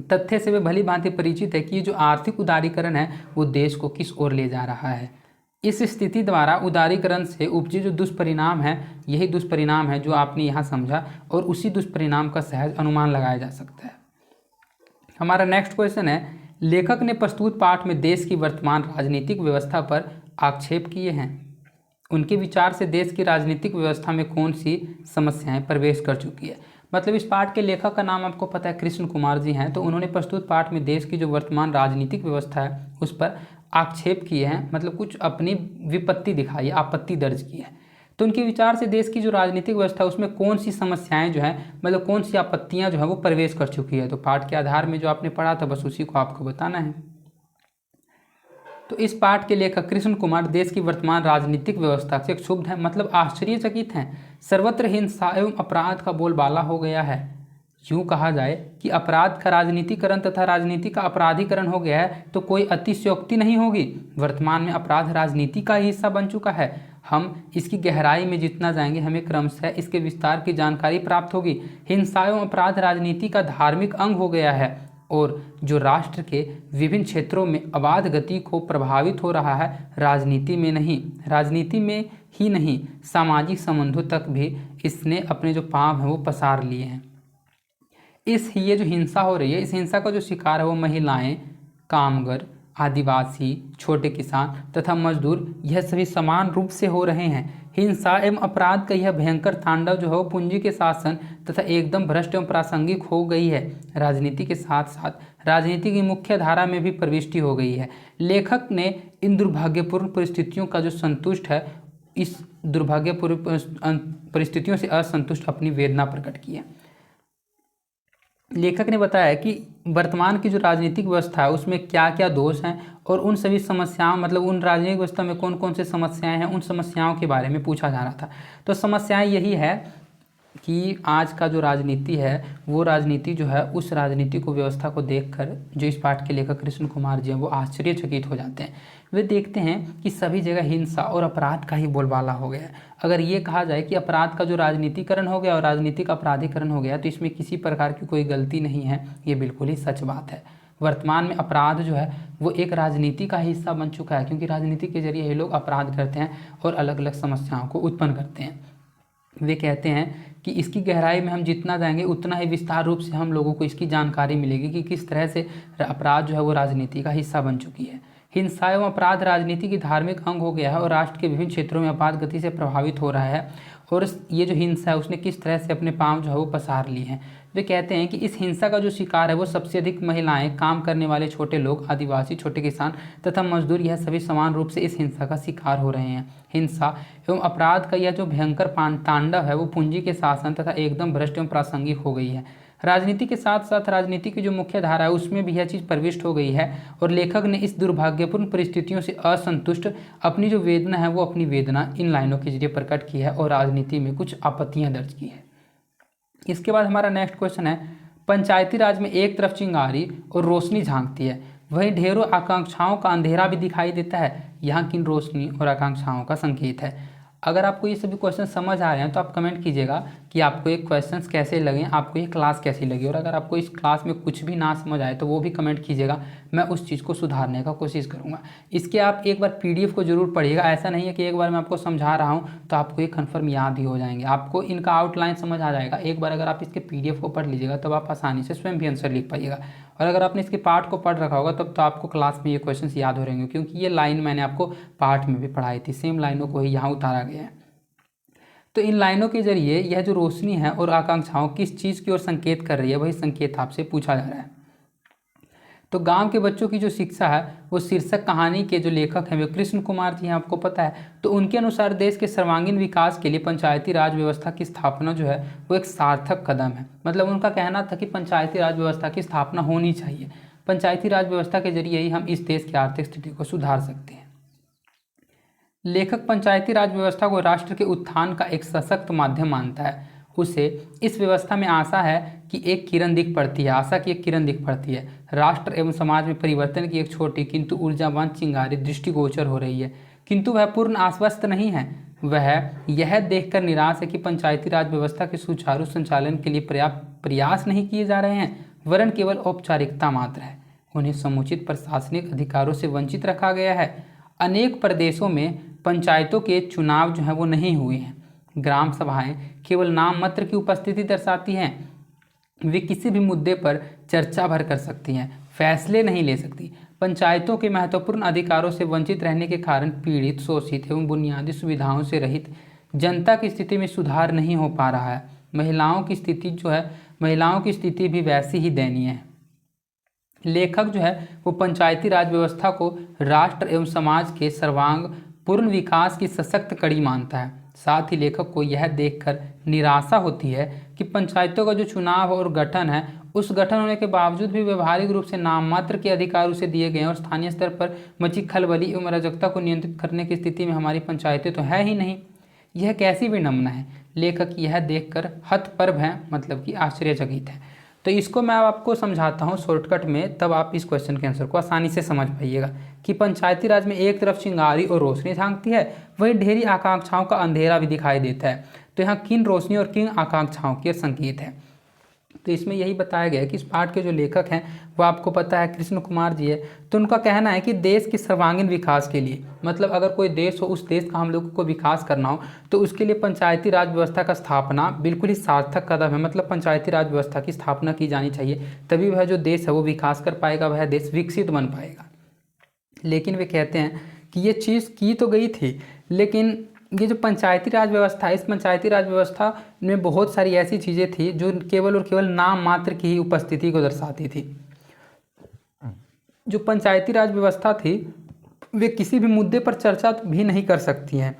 तथ्य से वे भली भांति परिचित है कि ये जो आर्थिक उदारीकरण है वो देश को किस ओर ले जा रहा है। इस स्थिति द्वारा उदारीकरण से उपजे जो दुष्परिणाम है, यही दुष्परिणाम है जो आपने यहाँ समझा और उसी दुष्परिणाम का सहज अनुमान लगाया जा सकता है। हमारा नेक्स्ट क्वेश्चन है, लेखक ने प्रस्तुत पाठ में देश की वर्तमान राजनीतिक व्यवस्था पर आक्षेप किए हैं। उनके विचार से देश की राजनीतिक व्यवस्था में कौन सी समस्याएं प्रवेश कर चुकी है। मतलब इस पाठ के लेखक का नाम आपको पता है, कृष्ण कुमार जी हैं। तो उन्होंने प्रस्तुत पाठ में देश की जो वर्तमान राजनीतिक व्यवस्था है उस पर आक्षेप किए हैं, मतलब कुछ अपनी विपत्ति दिखाई है, आपत्ति दर्ज की है। तो उनके विचार से देश की जो राजनीतिक व्यवस्था है उसमें कौन सी समस्याएं जो हैं, मतलब कौन सी आपत्तियां जो है वो प्रवेश कर चुकी है। तो पाठ के आधार में जो आपने पढ़ा था बस उसी को आपको बताना है। तो इस पाठ के लेखक कृष्ण कुमार देश की वर्तमान राजनीतिक व्यवस्था से क्षुब्ध हैं, मतलब आश्चर्यचकित हैं। सर्वत्र हिंसा एवं अपराध का बोलबाला हो गया है। यूँ कहा जाए कि अपराध का राजनीतिकरण तथा राजनीति का अपराधीकरण हो गया है तो कोई अतिशयोक्ति नहीं होगी। वर्तमान में अपराध राजनीति का ही हिस्सा बन चुका है। हम इसकी गहराई में जितना जाएंगे हमें क्रमशः इसके विस्तार की जानकारी प्राप्त होगी। हिंसा एवं अपराध राजनीति का धार्मिक अंग हो गया है और जो राष्ट्र के विभिन्न क्षेत्रों में अबाध गति को प्रभावित हो रहा है, राजनीति में ही नहीं सामाजिक संबंधों तक भी इसने अपने जो पांव हैं वो पसार लिए हैं। ये जो हिंसा हो रही है, इस हिंसा का जो शिकार है वो महिलाएं, कामगार, आदिवासी, छोटे किसान तथा मजदूर, यह सभी समान रूप से हो रहे हैं। हिंसा एवं अपराध का यह भयंकर तांडव जो है वो पूंजी के शासन तथा एकदम भ्रष्ट एवं प्रासंगिक हो गई है। राजनीति के साथ साथ राजनीति की मुख्य धारा में भी प्रविष्टि हो गई है। लेखक ने इन दुर्भाग्यपूर्ण परिस्थितियों का जो संतुष्ट है, इस दुर्भाग्यपूर्ण परिस्थितियों से असंतुष्ट अपनी वेदना प्रकट की है। लेखक ने बताया कि वर्तमान की जो राजनीतिक व्यवस्था है उसमें क्या क्या दोष हैं और उन सभी समस्याओं मतलब उन राजनीतिक व्यवस्था में कौन कौन से समस्याएं हैं, उन समस्याओं के बारे में पूछा जा रहा था। तो समस्याएं यही है कि आज का जो राजनीति है वो राजनीति जो है उस राजनीति को व्यवस्था को देखकर जो इस पाठ के लेखक कृष्ण कुमार जी हैं वो आश्चर्यचकित हो जाते हैं। वे देखते हैं कि सभी जगह हिंसा और अपराध का ही बोलबाला हो गया है। अगर ये कहा जाए कि अपराध का जो राजनीतिकरण हो गया और राजनीतिक अपराधीकरण हो गया तो इसमें किसी प्रकार की कोई गलती नहीं है, ये बिल्कुल ही सच बात है। वर्तमान में अपराध जो है वो एक राजनीति का हिस्सा बन चुका है, क्योंकि राजनीति के जरिए ये लोग अपराध करते हैं और अलग अलग समस्याओं को उत्पन्न करते हैं। वे कहते हैं कि इसकी गहराई में हम जितना जाएंगे उतना ही विस्तार रूप से हम लोगों को इसकी जानकारी मिलेगी कि किस तरह से अपराध जो है वो राजनीति का हिस्सा बन चुकी है। हिंसा एवं अपराध राजनीति की धार्मिक अंग हो गया है और राष्ट्र के विभिन्न क्षेत्रों में अपार गति से प्रभावित हो रहा है। और ये जो हिंसा है उसने किस तरह से अपने पांव जो है वो पसार लिए हैं। वे कहते हैं कि इस हिंसा का जो शिकार है वो सबसे अधिक महिलाएं, काम करने वाले छोटे लोग, आदिवासी, छोटे किसान तथा मजदूर, यह सभी समान रूप से इस हिंसा का शिकार हो रहे हैं। हिंसा एवं अपराध का यह जो भयंकर तांडव है वो पूंजी के शासन तथा एकदम भ्रष्ट एवं प्रासंगिक हो गई है। राजनीति के साथ साथ राजनीति की जो मुख्य धारा है उसमें भी यह चीज़ प्रविष्ट हो गई है और लेखक ने इस दुर्भाग्यपूर्ण परिस्थितियों से असंतुष्ट अपनी जो वेदना है वो अपनी वेदना इन लाइनों के जरिए प्रकट की है और राजनीति में कुछ आपत्तियां दर्ज की है। इसके बाद हमारा नेक्स्ट क्वेश्चन है, पंचायती राज में एक तरफ चिंगारी और रोशनी झांकती है, वहीं ढेरों आकांक्षाओं का अंधेरा भी दिखाई देता है, यहाँ किन रोशनी और आकांक्षाओं का संकेत है। अगर आपको ये सभी क्वेश्चन समझ आ रहे हैं तो आप कमेंट कीजिएगा कि आपको ये क्वेश्चंस कैसे लगे, आपको ये क्लास कैसी लगी। और अगर आपको इस क्लास में कुछ भी ना समझ आए तो वो भी कमेंट कीजिएगा, मैं उस चीज़ को सुधारने का कोशिश करूँगा। इसके आप एक बार PDF को जरूर पढ़िएगा। ऐसा नहीं है कि एक बार मैं आपको समझा रहा हूँ तो आपको ये कन्फर्म याद ही हो जाएंगे, आपको इनका आउटलाइन समझ आ जाएगा। एक बार अगर आप इसके PDF को पढ़ लीजिएगा तब आप आसानी से स्वयं भी आंसर लिख पाइएगा। और अगर आपने इसके पार्ट को पढ़ रखा होगा तब तो आपको क्लास में ये क्वेश्चंस याद हो रहेंगे, क्योंकि ये लाइन मैंने आपको पार्ट में भी पढ़ाई थी, सेम लाइनों को ही यहाँ उतारा गया है। तो इन लाइनों के जरिए यह जो रोशनी है और आकांक्षाओं किस चीज़ की ओर संकेत कर रही है, वही संकेत आपसे पूछा जा रहा है। तो गांव के बच्चों की जो शिक्षा है वो शीर्षक कहानी के जो लेखक हैं वे कृष्ण कुमार जी हैं, आपको पता है। तो उनके अनुसार देश के सर्वांगीण विकास के लिए पंचायती राज व्यवस्था की स्थापना जो है वो एक सार्थक कदम है। मतलब उनका कहना था कि पंचायती राज व्यवस्था की स्थापना होनी चाहिए। पंचायती राज व्यवस्था के जरिए ही हम इस देश की आर्थिक स्थिति को सुधार सकते हैं। लेखक पंचायती राज व्यवस्था को राष्ट्र के उत्थान का एक सशक्त माध्यम मानता है। उसे इस व्यवस्था में आशा है कि एक किरण दिख पड़ती है, आशा की एक किरण दिख पड़ती है। राष्ट्र एवं समाज में परिवर्तन की एक छोटी किंतु ऊर्जावान चिंगारी दृष्टिगोचर हो रही है, किंतु वह पूर्ण आश्वस्त नहीं है। वह यह देखकर निराश है कि पंचायती राज व्यवस्था के सुचारू संचालन के लिए पर्याप्त प्रयास नहीं किए जा रहे हैं, वरन केवल औपचारिकता मात्र है। उन्हें समुचित प्रशासनिक अधिकारों से वंचित रखा गया है। अनेक प्रदेशों में पंचायतों के चुनाव जो है वो नहीं हुए हैं। ग्राम सभाएं केवल नाम मात्र की उपस्थिति दर्शाती हैं। वे किसी भी मुद्दे पर चर्चा भर कर सकती हैं, फैसले नहीं ले सकती। पंचायतों के महत्वपूर्ण अधिकारों से वंचित रहने के कारण पीड़ित, शोषित एवं बुनियादी सुविधाओं से रहित जनता की स्थिति में सुधार नहीं हो पा रहा है। महिलाओं की स्थिति भी वैसी ही दयनीय है। लेखक जो है वो पंचायती राज व्यवस्था को राष्ट्र एवं समाज के सर्वांग पूर्ण विकास की सशक्त कड़ी मानता है। साथ ही लेखक को यह देखकर निराशा होती है कि पंचायतों का जो चुनाव और गठन है उस गठन होने के बावजूद भी व्यवहारिक रूप से नाम मात्र के अधिकार उसे दिए गए और स्थानीय स्तर पर मची खलबली एवं अराजकता को नियंत्रित करने की स्थिति में हमारी पंचायतें तो है ही नहीं। यह कैसी विडंबना है। लेखक यह देखकर हतप्रभ है, मतलब कि आश्चर्यचकित है। तो इसको मैं आपको समझाता हूँ शॉर्टकट में, तब आप इस क्वेश्चन के आंसर को आसानी से समझ पाइएगा कि पंचायती राज में एक तरफ चिंगारी और रोशनी झांकती है, वहीं ढेरी आकांक्षाओं का अंधेरा भी दिखाई देता है। तो यहाँ किन रोशनी और किन आकांक्षाओं के संकेत है। तो इसमें यही बताया गया है कि इस पाठ के जो लेखक हैं वो आपको पता है कृष्ण कुमार जी है। तो उनका कहना है कि देश के सर्वांगीण विकास के लिए, मतलब अगर कोई देश हो, उस देश का हम लोगों को विकास करना हो, तो उसके लिए पंचायती राज व्यवस्था का स्थापना बिल्कुल ही सार्थक कदम है। मतलब पंचायती राज व्यवस्था की स्थापना की जानी चाहिए, तभी वह जो देश है वो विकास कर पाएगा, वह देश विकसित बन पाएगा। लेकिन वे कहते हैं कि ये चीज़ की तो गई थी, लेकिन ये जो पंचायती राज व्यवस्था है, इस पंचायती राज व्यवस्था में बहुत सारी ऐसी चीज़ें थी जो केवल और केवल नाम मात्र की ही उपस्थिति को दर्शाती थी। जो पंचायती राज व्यवस्था थी वे किसी भी मुद्दे पर चर्चा भी नहीं कर सकती हैं,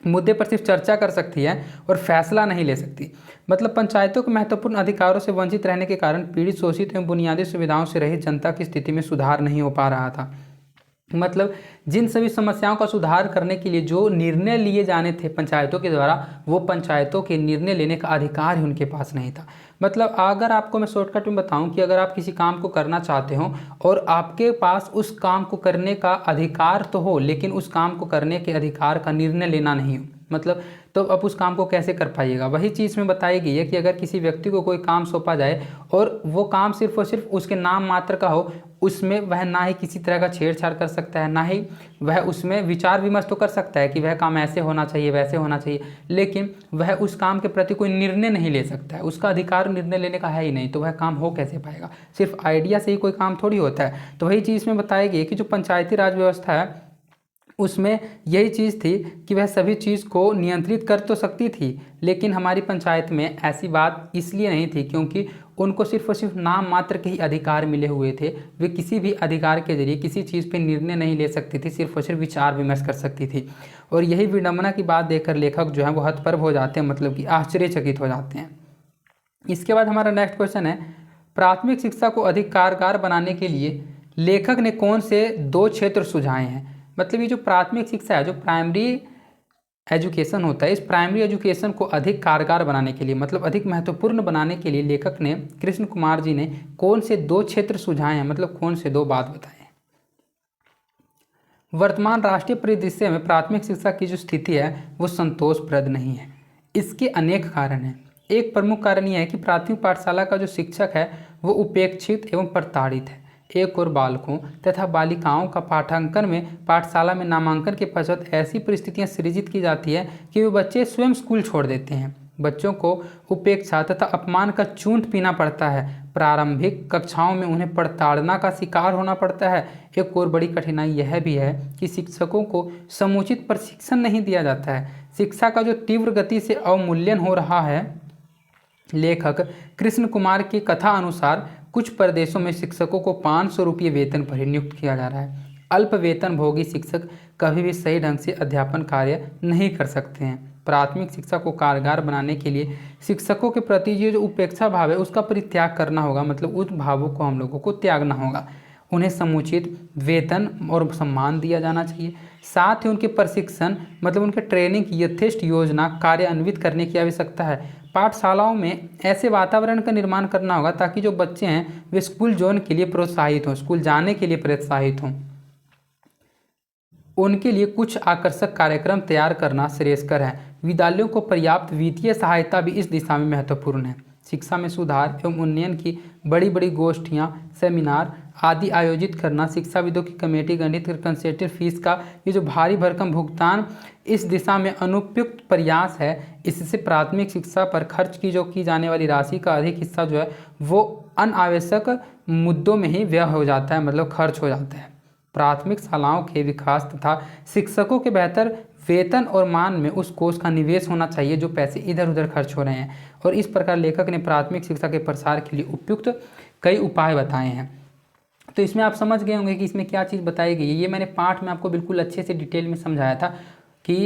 मुद्दे पर सिर्फ चर्चा कर सकती है और फैसला नहीं ले सकती। मतलब पंचायतों के महत्वपूर्ण अधिकारों से वंचित रहने के कारण पीड़ित, शोषित एवं बुनियादी सुविधाओं से रहित जनता की स्थिति में सुधार नहीं हो पा रहा था। मतलब जिन सभी समस्याओं का सुधार करने के लिए जो निर्णय लिए जाने थे पंचायतों के द्वारा, वो पंचायतों के निर्णय लेने का अधिकार ही उनके पास नहीं था। मतलब अगर आपको मैं शॉर्टकट में बताऊं कि अगर आप किसी काम को करना चाहते हो और आपके पास उस काम को करने का अधिकार तो हो, लेकिन उस काम को करने के अधिकार का निर्णय लेना नहीं हो, मतलब तो अब उस काम को कैसे कर पाइएगा। वही चीज़ में बताई गई है कि अगर किसी व्यक्ति को कोई काम सौंपा जाए और वो काम सिर्फ और सिर्फ उसके नाम मात्र का हो, उसमें वह ना ही किसी तरह का छेड़छाड़ कर सकता है, ना ही वह उसमें विचार विमर्श तो कर सकता है कि वह काम ऐसे होना चाहिए, वैसे होना चाहिए, लेकिन वह उस काम के प्रति कोई निर्णय नहीं ले सकता है। उसका अधिकार निर्णय लेने का है ही नहीं, तो वह काम हो कैसे पाएगा। सिर्फ आइडिया से ही कोई काम थोड़ी होता है। तो वही चीज़ में बताई गई कि जो पंचायती राज व्यवस्था है उसमें यही चीज़ थी कि वह सभी चीज़ को नियंत्रित कर तो सकती थी, लेकिन हमारी पंचायत में ऐसी बात इसलिए नहीं थी क्योंकि उनको सिर्फ और सिर्फ नाम मात्र के ही अधिकार मिले हुए थे। वे किसी भी अधिकार के जरिए किसी चीज़ पे निर्णय नहीं ले सकती थी, सिर्फ और सिर्फ विचार विमर्श कर सकती थी। और यही विडंबना की बात देखकर लेखक जो है वो हतप्रभ हो जाते हैं, मतलब कि आश्चर्यचकित हो जाते हैं। इसके बाद हमारा नेक्स्ट क्वेश्चन है, प्राथमिक शिक्षा को अधिक कारगर बनाने के लिए लेखक ने कौन से 2 क्षेत्र सुझाए हैं। मतलब ये जो प्राथमिक शिक्षा है, जो प्राइमरी एजुकेशन होता है, इस प्राइमरी एजुकेशन को अधिक कारगर बनाने के लिए, मतलब अधिक महत्वपूर्ण बनाने के लिए लेखक ने, कृष्ण कुमार जी ने कौन से 2 क्षेत्र सुझाए हैं, मतलब कौन से 2 बात बताए हैं। वर्तमान राष्ट्रीय परिदृश्य में प्राथमिक शिक्षा की जो स्थिति है वो संतोषप्रद नहीं है। इसके अनेक कारण हैं। एक प्रमुख कारण यह है कि प्राथमिक पाठशाला का जो शिक्षक है वो उपेक्षित एवं प्रताड़ित है। एक और बालकों तथा बालिकाओं का पाठांकन में पाठशाला में नामांकन के पश्चात ऐसी परिस्थितियां सृजित की जाती है कि वे बच्चे स्वयं स्कूल छोड़ देते हैं। बच्चों को उपेक्षा तथा अपमान का चूंट पीना पड़ता है। प्रारंभिक कक्षाओं में उन्हें प्रताड़ना का शिकार होना पड़ता है। एक और बड़ी कठिनाई यह भी है कि शिक्षकों को समुचित प्रशिक्षण नहीं दिया जाता है। शिक्षा का जो तीव्र गति से अवमूल्यन हो रहा है, लेखक कृष्ण कुमार की कथा अनुसार कुछ प्रदेशों में शिक्षकों को 500 रुपये वेतन पर ही नियुक्त किया जा रहा है। अल्प वेतन भोगी शिक्षक कभी भी सही ढंग से अध्यापन कार्य नहीं कर सकते हैं। प्राथमिक शिक्षा को कारगर बनाने के लिए शिक्षकों के प्रति ये जो उपेक्षा भाव है उसका परित्याग करना होगा, मतलब उस भावों को हम लोगों को त्यागना होगा। उन्हें समुचित वेतन और सम्मान दिया जाना चाहिए। साथ ही उनके प्रशिक्षण, मतलब उनके ट्रेनिंग की यथेष्ट योजना कार्यान्वित करने की आवश्यकता है। पाठशालाओं में ऐसे वातावरण का निर्माण करना होगा ताकि जो बच्चे हैं वे स्कूल जोन के लिए प्रोत्साहित हों, स्कूल जाने के लिए प्रोत्साहित हों। उनके लिए कुछ आकर्षक कार्यक्रम तैयार करना श्रेयस्कर है। विद्यालयों को पर्याप्त वित्तीय सहायता भी इस दिशा में महत्वपूर्ण है। शिक्षा में सुधार एवं उन्नयन की बड़ी बड़ी गोष्ठियाँ, सेमिनार आदि आयोजित करना, शिक्षाविदों की कमेटी गठित कर कंसेशन फीस का ये जो भारी भरकम भुगतान इस दिशा में अनुपयुक्त प्रयास है। इससे प्राथमिक शिक्षा पर खर्च की जाने वाली राशि का अधिक हिस्सा जो है वो अनावश्यक मुद्दों में ही व्यय हो जाता है, मतलब खर्च हो जाता है। प्राथमिक शालाओं के विकास तथा शिक्षकों के बेहतर वेतन और मान में उस कोष का निवेश होना चाहिए जो पैसे इधर उधर खर्च हो रहे हैं। और इस प्रकार लेखक ने प्राथमिक शिक्षा के प्रसार के लिए उपयुक्त कई उपाय बताए हैं। तो इसमें आप समझ गए होंगे कि इसमें क्या चीज़ बताई गई है। ये मैंने पाठ में आपको बिल्कुल अच्छे से डिटेल में समझाया था कि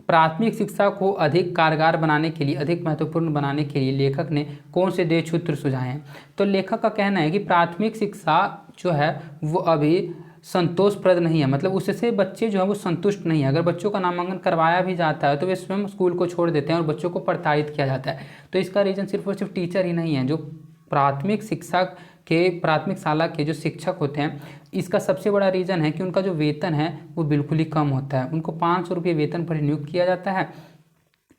प्राथमिक शिक्षा को अधिक कारगर बनाने के लिए, अधिक महत्वपूर्ण बनाने के लिए लेखक ने कौन से 2 सूत्र सुझाए हैं। तो लेखक का कहना है कि प्राथमिक शिक्षा जो है वो अभी संतोषप्रद नहीं है, मतलब उससे बच्चे जो है वो संतुष्ट नहीं है। अगर बच्चों का नामांकन करवाया भी जाता है तो वे स्वयं स्कूल को छोड़ देते हैं और बच्चों को प्रताड़ित किया जाता है। तो इसका रीज़न सिर्फ और सिर्फ टीचर ही नहीं है, जो प्राथमिक शिक्षा के प्राथमिक शाला के जो शिक्षक होते हैं, इसका सबसे बड़ा रीज़न है कि उनका जो वेतन है वो बिल्कुल ही कम होता है। उनको 500 रुपये वेतन पर नियुक्त किया जाता है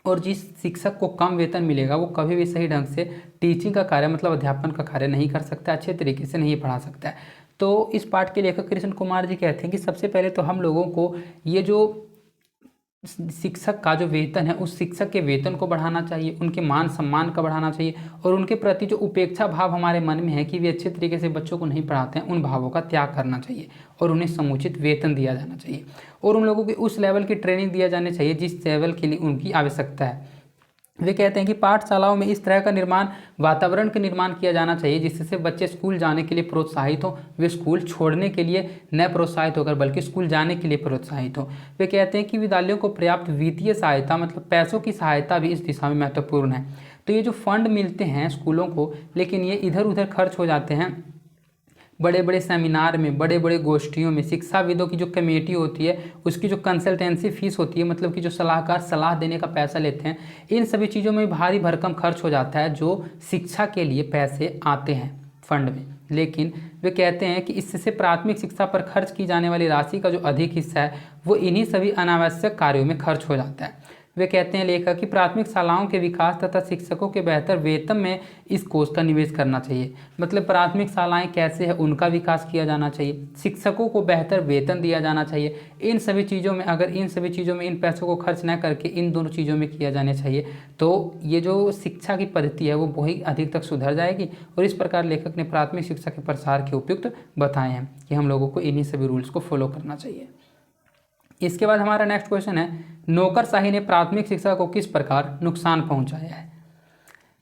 और जिस शिक्षक को कम वेतन मिलेगा वो कभी भी सही ढंग से टीचिंग का कार्य मतलब अध्यापन का कार्य नहीं कर सकता, अच्छे तरीके से नहीं पढ़ा सकता है। तो इस पाठ के लेखक कृष्ण कुमार जी कहते हैं कि सबसे पहले तो हम लोगों को ये जो शिक्षक का जो वेतन है उस शिक्षक के वेतन को बढ़ाना चाहिए, उनके मान सम्मान का बढ़ाना चाहिए और उनके प्रति जो उपेक्षा भाव हमारे मन में है कि वे अच्छे तरीके से बच्चों को नहीं पढ़ाते हैं, उन भावों का त्याग करना चाहिए और उन्हें समुचित वेतन दिया जाना चाहिए और उन लोगों की उस लेवल की ट्रेनिंग दिया जानी चाहिए जिस लेवल के लिए उनकी आवश्यकता है। वे कहते हैं कि पाठशालाओं में इस तरह का वातावरण का निर्माण किया जाना चाहिए जिससे बच्चे स्कूल जाने के लिए प्रोत्साहित हों, वे स्कूल छोड़ने के लिए न प्रोत्साहित होकर बल्कि स्कूल जाने के लिए प्रोत्साहित हों। वे कहते हैं कि विद्यालयों को पर्याप्त वित्तीय सहायता मतलब पैसों की सहायता भी इस दिशा में महत्वपूर्ण है। तो ये जो फंड मिलते हैं स्कूलों को, लेकिन ये इधर उधर खर्च हो जाते हैं बड़े बड़े सेमिनार में, बड़े बड़े गोष्ठियों में। शिक्षाविदों की जो कमेटी होती है उसकी जो कंसल्टेंसी फीस होती है मतलब कि जो सलाहकार सलाह देने का पैसा लेते हैं, इन सभी चीज़ों में भारी भरकम खर्च हो जाता है जो शिक्षा के लिए पैसे आते हैं फंड में। लेकिन वे कहते हैं कि इससे प्राथमिक शिक्षा पर खर्च की जाने वाली राशि का जो अधिक हिस्सा है वो इन्हीं सभी अनावश्यक कार्यों में खर्च हो जाता है। वे कहते हैं लेखक कि प्राथमिक शालाओं के विकास तथा शिक्षकों के बेहतर वेतन में इस कोष का निवेश करना चाहिए। मतलब प्राथमिक शालाएं कैसे है उनका विकास किया जाना चाहिए, शिक्षकों को बेहतर वेतन दिया जाना चाहिए। इन सभी चीज़ों में अगर इन सभी चीज़ों में इन पैसों को खर्च न करके इन दोनों चीज़ों में किया जाना चाहिए तो ये जो शिक्षा की पद्धति है वो बहुत अधिक तक सुधर जाएगी। और इस प्रकार लेखक ने प्राथमिक शिक्षा के प्रसार के उपयुक्त बताए हैं कि हम लोगों को इन्हीं सभी रूल्स को फॉलो करना चाहिए। इसके बाद हमारा नेक्स्ट क्वेश्चन है, नौकरशाही ने प्राथमिक शिक्षा को किस प्रकार नुकसान पहुंचाया है।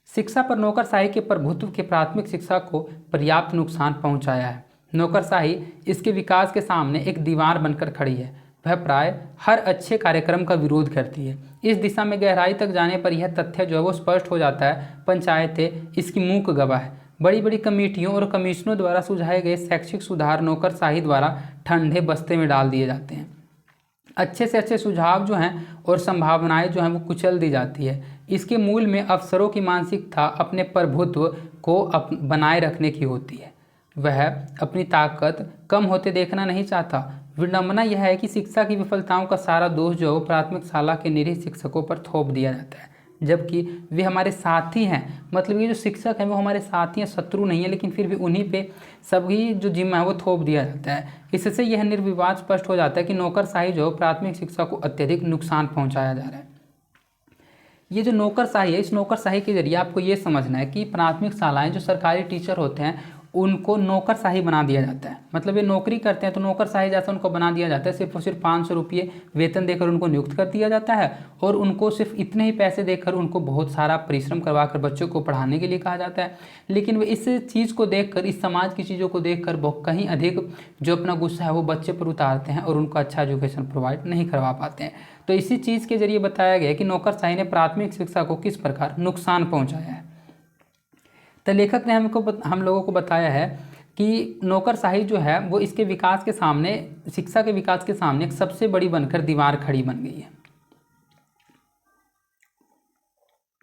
शिक्षा पर नौकरशाही के प्रभुत्व के प्राथमिक शिक्षा को पर्याप्त नुकसान पहुंचाया है। नौकरशाही इसके विकास के सामने एक दीवार बनकर खड़ी है। वह प्राय हर अच्छे कार्यक्रम का विरोध करती है। इस दिशा में गहराई तक जाने पर यह तथ्य जो है वो स्पष्ट हो जाता है। पंचायतें इसकी मूक गवाह है। बड़ी बड़ी कमेटियों और कमीशनों द्वारा सुझाए गए शैक्षिक सुधार नौकरशाही द्वारा ठंडे बस्ते में डाल दिए जाते हैं। अच्छे से अच्छे सुझाव जो हैं और संभावनाएं जो हैं वो कुचल दी जाती है। इसके मूल में अफसरों की मानसिकता अपने प्रभुत्व को बनाए रखने की होती है। वह अपनी ताकत कम होते देखना नहीं चाहता। विडंबना यह है कि शिक्षा की विफलताओं का सारा दोष जो प्राथमिक शाला के निरीह शिक्षकों पर थोप दिया जाता है, जबकि वे हमारे साथी हैं। मतलब ये जो शिक्षक हैं वो हमारे साथी हैं, शत्रु नहीं है, लेकिन फिर भी उन्हीं पे सभी जो जिम्मा है वो थोप दिया जाता है। इससे यह निर्विवाद स्पष्ट हो जाता है कि नौकरशाही जो प्राथमिक शिक्षा को अत्यधिक नुकसान पहुंचाया जा रहा है। ये जो नौकरशाही है, इस नौकरशाही के जरिए आपको ये समझना है कि प्राथमिक शालाएं जो सरकारी टीचर होते हैं उनको नौकरशाही बना दिया जाता है। मतलब ये नौकरी करते हैं तो नौकरशाही जैसा उनको बना दिया जाता है। सिर्फ और सिर्फ 500 रुपये वेतन देकर उनको नियुक्त कर दिया जाता है और उनको सिर्फ इतने ही पैसे देकर उनको बहुत सारा परिश्रम करवाकर बच्चों को पढ़ाने के लिए कहा जाता है। लेकिन वे इस चीज़ को देखकर, इस समाज की चीज़ों को देखकर बहुत कहीं अधिक जो अपना गुस्सा है वो बच्चे पर उतारते हैं और उनको अच्छा एजुकेशन प्रोवाइड नहीं करवा पाते हैं। तो इसी चीज़ के जरिए बताया गया कि नौकरशाही ने प्राथमिक शिक्षा को किस प्रकार नुकसान पहुँचाया है। तो लेखक ने हम लोगों को बताया है कि नौकरशाही जो है वो इसके विकास के सामने, शिक्षा के विकास के सामने एक सबसे बड़ी बनकर दीवार खड़ी बन गई है।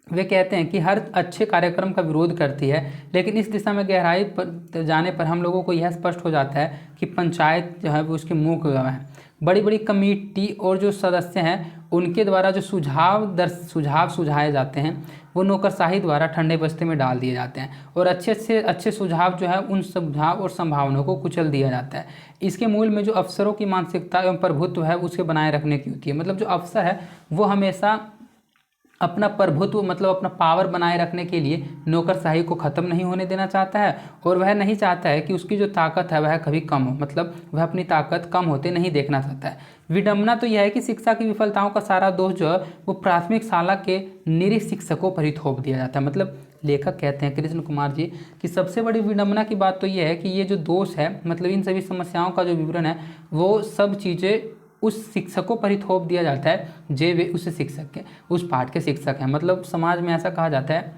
वे कहते हैं कि हर अच्छे कार्यक्रम का विरोध करती है, लेकिन इस दिशा में गहराई पर जाने पर हम लोगों को यह स्पष्ट हो जाता है कि पंचायत जो है वो उसकी मूक गवाह है। बड़ी बड़ी कमेटी और जो सदस्य हैं उनके द्वारा जो सुझाव सुझाए जाते हैं वो नौकरशाही द्वारा ठंडे बस्ते में डाल दिए जाते हैं और अच्छे सुझाव जो है उन सुझाव और संभावनाओं को कुचल दिया जाता है। इसके मूल में जो अफसरों की मानसिकता एवं प्रभुत्व है उसे बनाए रखने की होती है। मतलब जो अफसर है वो हमेशा अपना प्रभुत्व मतलब अपना पावर बनाए रखने के लिए नौकरशाही को ख़त्म नहीं होने देना चाहता है और वह नहीं चाहता है कि उसकी जो ताकत है वह कभी कम हो। मतलब वह अपनी ताकत कम होते नहीं देखना चाहता है। विडंबना तो यह है कि शिक्षा की विफलताओं का सारा दोष जो है वो प्राथमिक शाला के निरीह शिक्षकों पर ही थोप दिया जाता है। मतलब लेखक कहते हैं कृष्ण कुमार जी कि सबसे बड़ी विडंबना की बात तो यह है कि ये जो दोष है, मतलब इन सभी समस्याओं का जो विवरण है वो सब चीज़ें उस शिक्षकों पर ही थोप दिया जाता है जे वे उस शिक्षक के, उस पाठ के शिक्षक हैं। मतलब समाज में ऐसा कहा जाता है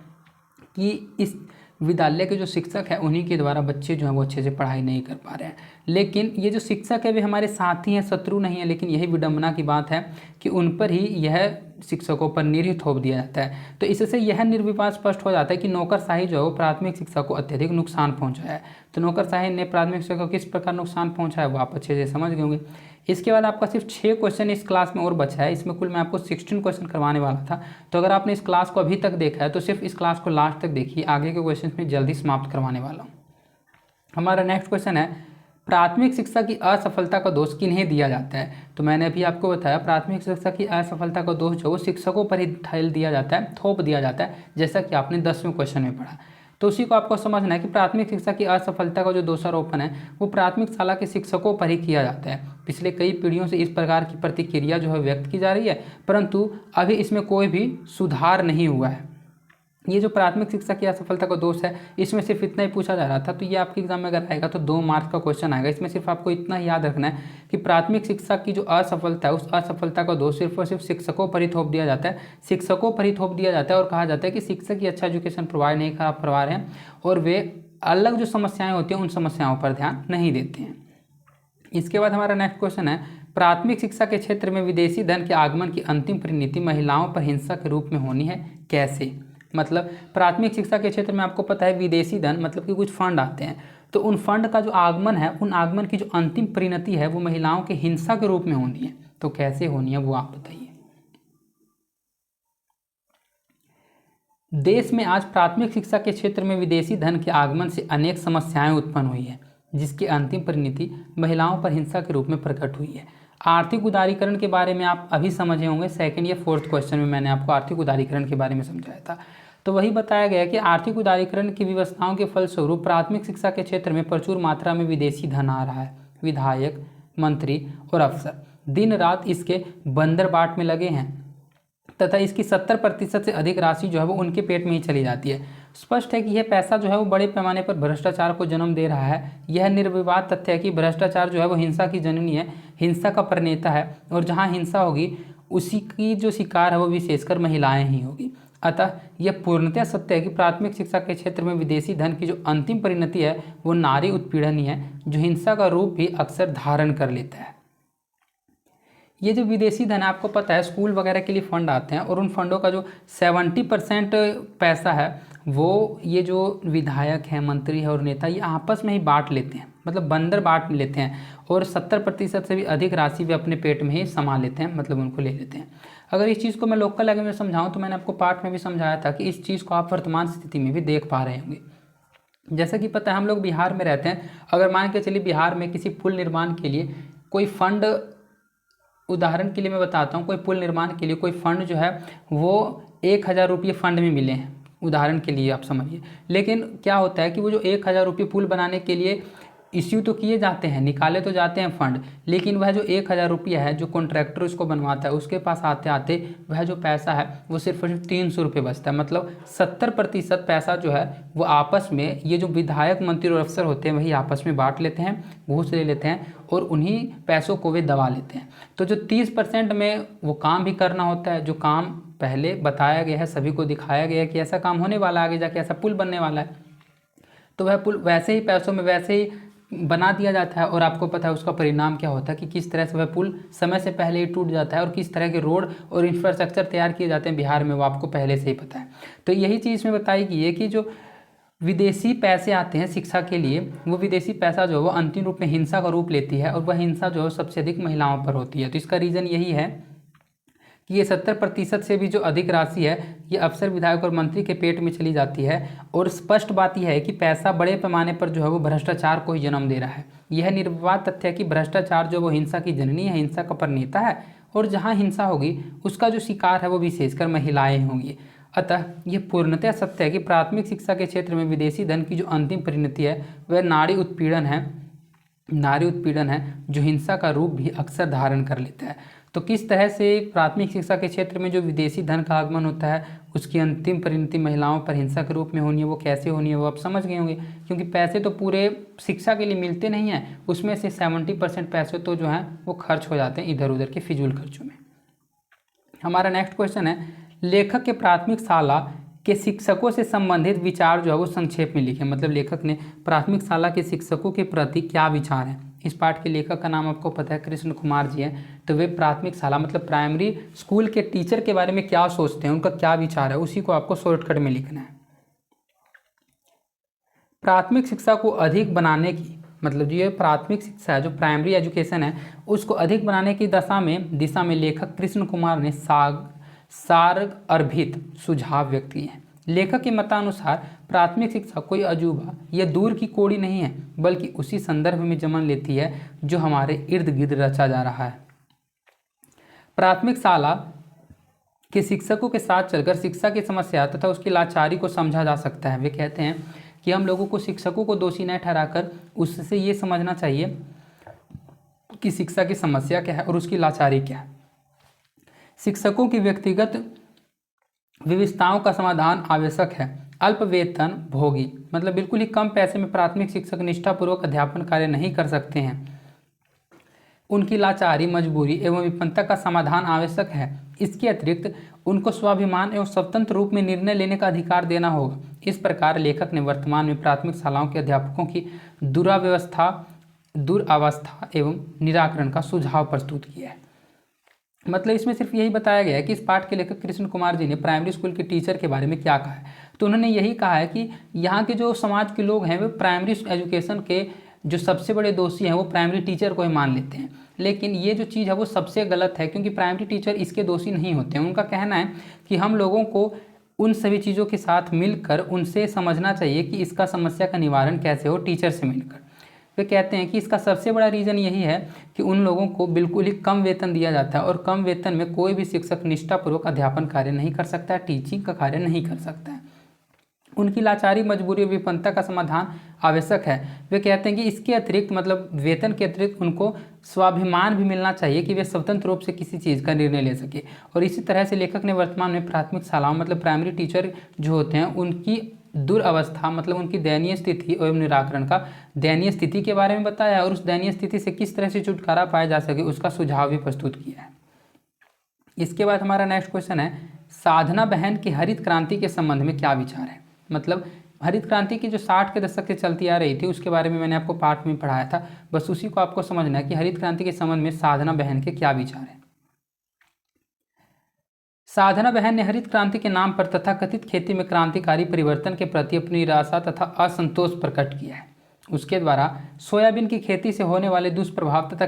कि इस विद्यालय के जो शिक्षक हैं उन्हीं के द्वारा बच्चे जो हैं वो अच्छे से पढ़ाई नहीं कर पा रहे हैं। लेकिन ये जो शिक्षक है वे हमारे साथी हैं, शत्रु नहीं है। लेकिन यही विडंबना की बात है कि उन पर ही यह शिक्षकों पर निर ही थोप दिया जाता है। तो इससे यह निर्विवाद स्पष्ट हो जाता है कि नौकरशाही जो है वो प्राथमिक शिक्षा को अत्यधिक नुकसान पहुंचाया है। तो नौकरशाही ने प्राथमिक शिक्षा को किस प्रकार नुकसान पहुंचाया वो आप अच्छे से समझ गए होंगे। इसके बाद आपका सिर्फ 6 क्वेश्चन इस क्लास में और बचा है। इसमें कुल मैं आपको 16 क्वेश्चन करवाने वाला था। तो अगर आपने इस क्लास को अभी तक देखा है तो सिर्फ इस क्लास को लास्ट तक देखिए, आगे के क्वेश्चन में जल्दी समाप्त करवाने वाला हूँ। हमारा नेक्स्ट क्वेश्चन है, प्राथमिक शिक्षा की असफलता का दोष किन्हें दिया जाता है। तो मैंने अभी आपको बताया प्राथमिक शिक्षा की असफलता का दोष जो वो शिक्षकों पर ही ठेल दिया जाता है, थोप दिया जाता है, जैसा कि आपने 10वें क्वेश्चन में पढ़ा। तो उसी को आपको समझना है कि प्राथमिक शिक्षा की असफलता का जो दोषारोपण है वो प्राथमिक शाला के शिक्षकों पर ही किया जाता है। पिछले कई पीढ़ियों से इस प्रकार की प्रतिक्रिया जो है व्यक्त की जा रही है, परंतु अभी इसमें कोई भी सुधार नहीं हुआ है। ये जो प्राथमिक शिक्षा की असफलता का दोष है इसमें सिर्फ इतना ही पूछा जा रहा था। तो ये आपके एग्जाम में अगर आएगा तो 2 मार्क्स का क्वेश्चन आएगा। इसमें सिर्फ आपको इतना ही याद रखना है कि प्राथमिक शिक्षा की जो असफलता है उस असफलता का दोष सिर्फ और सिर्फ शिक्षकों पर ही थोप दिया जाता है, शिक्षकों पर ही थोप दिया जाता है और कहा जाता है कि शिक्षक ही अच्छा एजुकेशन प्रोवाइड नहीं करवा रहे हैं और वे अलग जो समस्याएं होती हैं उन समस्याओं पर ध्यान नहीं देते हैं। इसके बाद हमारा नेक्स्ट क्वेश्चन है, प्राथमिक शिक्षा के क्षेत्र में विदेशी धन के आगमन की अंतिम परिणति महिलाओं पर हिंसा के रूप में होनी है, कैसे। मतलब प्राथमिक शिक्षा के क्षेत्र में आपको पता है विदेशी धन मतलब कि कुछ फंड आते हैं, तो उन फंड का जो आगमन है उन आगमन की जो अंतिम परिणति है वो महिलाओं के हिंसा के रूप में होनी है। तो कैसे होनी है वो आप बताइए। देश में आज प्राथमिक शिक्षा के क्षेत्र में विदेशी धन के आगमन से अनेक समस्याएं उत्पन्न हुई है, जिसकी अंतिम परिणति महिलाओं पर हिंसा के रूप में प्रकट हुई है। आर्थिक उदारीकरण के बारे में आप अभी समझे होंगे, 2nd या 4th क्वेश्चन में मैंने आपको आर्थिक उदारीकरण के बारे में समझाया था। तो वही बताया गया कि आर्थिक उदारीकरण की व्यवस्थाओं के फलस्वरूप प्राथमिक शिक्षा के क्षेत्र में प्रचुर मात्रा में विदेशी धन आ रहा है। विधायक, मंत्री और अफसर दिन रात इसके बंदरबाट में लगे हैं तथा इसकी 70% से अधिक राशि जो है वो उनके पेट में ही चली जाती है। स्पष्ट है कि यह पैसा जो है वो बड़े पैमाने पर भ्रष्टाचार को जन्म दे रहा है। यह निर्विवाद तथ्य है कि भ्रष्टाचार जो है वो हिंसा की जननी है, हिंसा का प्रणेता है और जहाँ हिंसा होगी उसी की जो शिकार है वो विशेषकर महिलाएं ही होगी। अतः यह पूर्णतः सत्य है कि प्राथमिक शिक्षा के क्षेत्र में विदेशी धन की जो अंतिम परिणति है वो नारी उत्पीड़न ही है, जो हिंसा का रूप भी अक्सर धारण कर लेता है। ये जो विदेशी धन आपको पता है स्कूल वगैरह के लिए फंड आते हैं और उन फंडों का जो 70% पैसा है वो ये जो विधायक हैं, मंत्री है और नेता ये आपस में ही बांट लेते हैं, मतलब बंदर बांट लेते हैं और 70% से भी अधिक राशि वे अपने पेट में ही समा लेते हैं, मतलब उनको ले लेते हैं। अगर इस चीज़ को मैं लोकल लैंग्वेज में समझाऊँ तो मैंने आपको पाठ में भी समझाया था कि इस चीज़ को आप वर्तमान स्थिति में भी देख पा रहे होंगे। जैसा कि पता है हम लोग बिहार में रहते हैं, अगर मान के चलिए बिहार में किसी पुल निर्माण के लिए कोई फंड, उदाहरण के लिए मैं बताता हूँ, कोई पुल निर्माण के लिए कोई फंड जो है वो 1000 रुपये फंड में मिले हैं, उदाहरण के लिए आप समझिए। लेकिन क्या होता है कि वो जो 1000 रुपये पुल बनाने के लिए इश्यू तो किए जाते हैं, निकाले तो जाते हैं फंड, लेकिन वह जो 1000 रुपया है जो कॉन्ट्रैक्टर उसको बनवाता है उसके पास आते आते वह जो पैसा है वो सिर्फ 300 रुपये बचता है। मतलब 70% पैसा जो है वो आपस में ये जो विधायक, मंत्री और अफसर होते हैं वही आपस में बांट लेते हैं, घूस ले लेते हैं और उन्हीं पैसों को वे दबा लेते हैं। तो जो 30% में वो काम भी करना होता है, जो काम पहले बताया गया है, सभी को दिखाया गया है कि ऐसा काम होने वाला है, आगे जाके ऐसा पुल बनने वाला है, तो वह पुल वैसे ही पैसों में वैसे ही बना दिया जाता है। और आपको पता है उसका परिणाम क्या होता है कि किस तरह से वह पुल समय से पहले ही टूट जाता है और किस तरह के रोड और इंफ्रास्ट्रक्चर तैयार किए जाते हैं बिहार में, वो आपको पहले से ही पता है। तो यही चीज़ में बताई गई है कि जो विदेशी पैसे आते हैं शिक्षा के लिए, वो विदेशी पैसा जो है वो अंतिम रूप में हिंसा का रूप लेती है और वह हिंसा जो है सबसे अधिक महिलाओं पर होती है। तो इसका रीज़न यही है कि ये 70% से भी जो अधिक राशि है ये अफसर, विधायक और मंत्री के पेट में चली जाती है। और स्पष्ट बात यह है कि पैसा बड़े पैमाने पर जो है वो भ्रष्टाचार को ही जन्म दे रहा है। यह निर्विवाद तथ्य है कि भ्रष्टाचार जो वो हिंसा की जननी है, हिंसा का प्रणेता है और जहाँ हिंसा होगी उसका जो शिकार है वो विशेषकर महिलाएं होंगी। अतः यह पूर्णतः सत्य है कि प्राथमिक शिक्षा के क्षेत्र में विदेशी धन की जो अंतिम परिणति है वह नारी उत्पीड़न है, जो हिंसा का रूप भी अक्सर धारण कर लेता है। तो किस तरह से प्राथमिक शिक्षा के क्षेत्र में जो विदेशी धन का आगमन होता है उसकी अंतिम परिणति महिलाओं पर हिंसा के रूप में होनी है, वो कैसे होनी है वो आप समझ गए होंगे। क्योंकि पैसे तो पूरे शिक्षा के लिए मिलते नहीं हैं, उसमें से 70% पैसे तो जो हैं वो खर्च हो जाते हैं इधर उधर के फिजूल खर्चों में। हमारा नेक्स्ट क्वेश्चन है, लेखक के प्राथमिक शाला के शिक्षकों से संबंधित विचार जो है वो संक्षेप में लिखें। मतलब लेखक ने प्राथमिक शाला के शिक्षकों के प्रति क्या विचार है इस पाठ के लेखक का नाम आपको पता है कृष्ण कुमार जी हैं। तो वे प्राथमिक शाला मतलब प्राइमरी स्कूल के टीचर के बारे में क्या सोचते हैं, उनका क्या विचार है, उसी को आपको शॉर्टकट में लिखना है। प्राथमिक शिक्षा को अधिक बनाने की मतलब जो ये प्राथमिक शिक्षा है, जो प्राइमरी एजुकेशन है, उसको अधिक बनाने की दिशा में लेखक कृष्ण कुमार ने सारगर्भित सुझाव व्यक्त किए हैं। लेखक के मतानुसार प्राथमिक शिक्षा कोई अजूबा या दूर की कोड़ी नहीं है, बल्कि उसी संदर्भ में जन्म लेती है जो हमारे इर्द गिर्द रचा जा रहा है। प्राथमिक शाला के शिक्षकों के साथ चलकर शिक्षा की समस्या तथा उसकी लाचारी को समझा जा सकता है। वे कहते हैं कि हम लोगों को शिक्षकों को दोषी न ठहराकर उससे ये समझना चाहिए कि शिक्षा की समस्या क्या है और उसकी लाचारी क्या है। शिक्षकों की व्यक्तिगत विविधताओं का समाधान आवश्यक है। अल्प वेतन भोगी मतलब बिल्कुल ही कम पैसे में प्राथमिक शिक्षक निष्ठापूर्वक अध्यापन कार्य नहीं कर सकते हैं। उनकी लाचारी, मजबूरी एवं विपन्नता का समाधान आवश्यक है। इसके अतिरिक्त उनको स्वाभिमान एवं स्वतंत्र रूप में निर्णय लेने का अधिकार देना होगा। इस प्रकार लेखक ने वर्तमान में प्राथमिक शालाओं के अध्यापकों की दुरावस्था एवं निराकरण का सुझाव प्रस्तुत किया है। मतलब इसमें सिर्फ यही बताया गया है कि इस पाठ के लेखक कृष्ण कुमार जी ने प्राइमरी स्कूल के टीचर के बारे में क्या कहा है। तो उन्होंने यही कहा है कि यहाँ के जो समाज के लोग हैं वे प्राइमरी एजुकेशन के जो सबसे बड़े दोषी हैं वो प्राइमरी टीचर को ही मान लेते हैं, लेकिन ये जो चीज़ है वो सबसे गलत है, क्योंकि प्राइमरी टीचर इसके दोषी नहीं होते हैं। उनका कहना है कि हम लोगों को उन सभी चीज़ों के साथ मिलकर उनसे समझना चाहिए कि इसका समस्या का निवारण कैसे हो, टीचर से मिलकर। वे कहते हैं कि इसका सबसे बड़ा रीज़न यही है कि उन लोगों को बिल्कुल ही कम वेतन दिया जाता है और कम वेतन में कोई भी शिक्षक निष्ठापूर्वक अध्यापन कार्य नहीं कर सकता है, टीचिंग का कार्य नहीं कर सकता है। उनकी लाचारी, मजबूरी, विपन्नता का समाधान आवश्यक है। वे कहते हैं कि इसके अतिरिक्त मतलब वेतन के अतिरिक्त उनको स्वाभिमान भी मिलना चाहिए कि वे स्वतंत्र रूप से किसी चीज़ का निर्णय ले सके। और इसी तरह से लेखक ने वर्तमान में प्राथमिक शालाओं मतलब प्राइमरी टीचर जो होते हैं उनकी दुरावस्था मतलब उनकी दयनीय स्थिति एवं निराकरण का दयनीय स्थिति के बारे में बताया है और उस दयनीय स्थिति से किस तरह से छुटकारा पाया जा सके उसका सुझाव भी प्रस्तुत किया है। इसके बाद हमारा नेक्स्ट क्वेश्चन है, साधना बहन की हरित क्रांति के संबंध में क्या विचार है। मतलब हरित क्रांति की जो 60 के दशक से चलती आ रही थी उसके बारे में मैंने आपको पाठ में पढ़ाया था, बस उसी को आपको समझना है कि हरित क्रांति के संबंध में साधना बहन के क्या विचार है। साधना बहन ने हरित क्रांति के नाम पर तथाकथित खेती में क्रांतिकारी परिवर्तन के प्रति अपनी निराशा तथा असंतोष प्रकट किया है। उसके द्वारा सोयाबीन की खेती से होने वाले दुष्प्रभाव तथा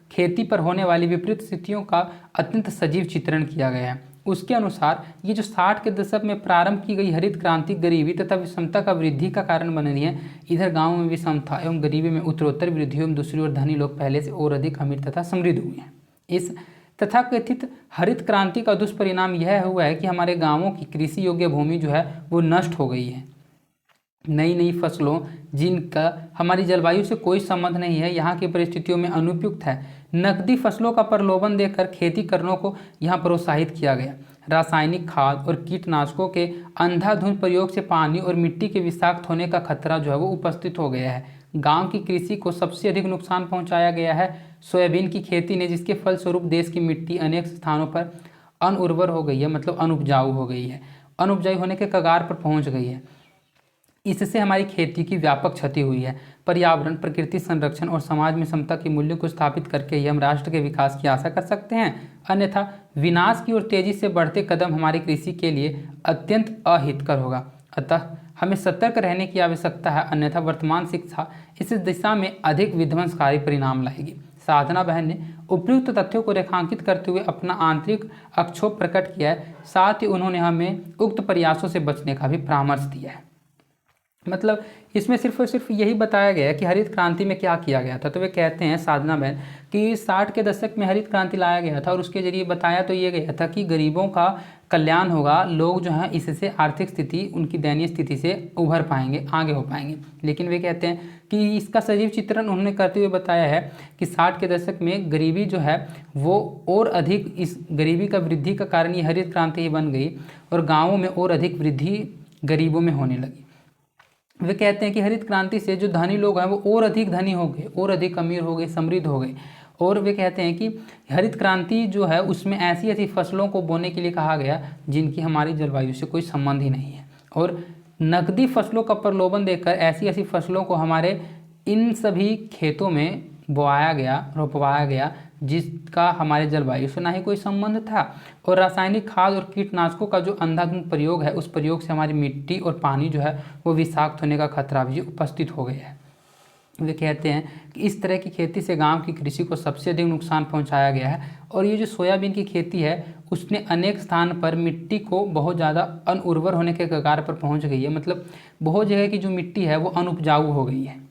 खेती पर होने वाली विपरीत स्थितियों का अत्यंत सजीव चित्रण किया गया है। उसके अनुसार ये जो 60 के दशक में प्रारंभ की गई हरित क्रांति गरीबी तथा विषमता का वृद्धि का कारण बन रही है। इधर गाँव में विषमता एवं गरीबी में उत्तरोत्तर वृद्धि एवं दूसरी ओर धनी लोग पहले से और अधिक अमीर तथा समृद्ध हुए हैं। इस तथाकथित हरित क्रांति का दुष्परिणाम यह हुआ है कि हमारे गांवों की कृषि योग्य भूमि जो है वो नष्ट हो गई है। नई नई फसलों जिनका हमारी जलवायु से कोई संबंध नहीं है, यहाँ की परिस्थितियों में अनुपयुक्त है, नकदी फसलों का प्रलोभन देकर खेती करने को यहाँ प्रोत्साहित किया गया। रासायनिक खाद और कीटनाशकों के अंधाधुंध प्रयोग से पानी और मिट्टी के विषाक्त होने का खतरा जो है वो उपस्थित हो गया है। गांव की कृषि को सबसे अधिक नुकसान पहुंचाया गया है सोयाबीन की खेती ने, जिसके फलस्वरूप देश की मिट्टी अनेक स्थानों पर अनुर्वर हो गई है, मतलब अनुपजाऊ हो गई है, अनुपजाऊ होने के कगार पर पहुंच गई है। इससे हमारी खेती की व्यापक क्षति हुई है। पर्यावरण, प्रकृति संरक्षण और समाज में समता के मूल्यों को स्थापित करके ही हम राष्ट्र के विकास की आशा कर सकते हैं, अन्यथा विनाश की ओर तेजी से बढ़ते कदम हमारी कृषि के लिए अत्यंत अहितकर होगा। अतः हमें सतर्क रहने की आवश्यकता है, अन्यथा वर्तमान शिक्षा इस दिशा में अधिक विध्वंसकारी परिणाम लाएगी। साधना बहन ने उपयुक्त तथ्यों को रेखांकित करते हुए अपना आंतरिक अक्षोभ प्रकट किया है, साथ ही उन्होंने हमें उक्त प्रयासों से बचने का भी परामर्श दिया है। मतलब इसमें सिर्फ और सिर्फ यही बताया गया है कि हरित क्रांति में क्या किया गया था। तो वे कहते हैं साधना बहन कि 60 के दशक में हरित क्रांति लाया गया था और उसके जरिए बताया तो ये गया था कि गरीबों का कल्याण होगा, लोग जो हैं इससे आर्थिक स्थिति उनकी दयनीय स्थिति से उभर पाएंगे, आगे हो पाएंगे। लेकिन वे कहते हैं कि इसका सजीव चित्रण उन्होंने करते हुए बताया है कि 60 के दशक में गरीबी जो है वो और अधिक, इस गरीबी का वृद्धि का कारण ये हरित क्रांति ही बन गई और गाँवों में और अधिक वृद्धि गरीबों में होने लगी। वे कहते हैं कि हरित क्रांति से जो धनी लोग हैं वो और अधिक धनी हो गए, और अधिक अमीर हो गए, समृद्ध हो गए। और वे कहते हैं कि हरित क्रांति जो है उसमें ऐसी ऐसी फसलों को बोने के लिए कहा गया जिनकी हमारी जलवायु से कोई संबंध ही नहीं है, और नकदी फसलों का प्रलोभन देकर ऐसी ऐसी फसलों को हमारे इन सभी खेतों में बोआया गया, रोपवाया गया, जिसका हमारे जलवायु से ना ही कोई संबंध था, और रासायनिक खाद और कीटनाशकों का जो अंधाधुंध प्रयोग है, उस प्रयोग से हमारी मिट्टी और पानी जो है वो विषाक्त होने का खतरा भी उपस्थित हो गया है। वे कहते हैं कि इस तरह की खेती से गांव की कृषि को सबसे अधिक नुकसान पहुंचाया गया है। और ये जो सोयाबीन की खेती है उसने अनेक स्थान पर मिट्टी को बहुत ज़्यादा अनउर्वर होने के कगार पर पहुंच गई है, मतलब बहुत जगह की जो मिट्टी है वो अनुपजाऊ हो गई है।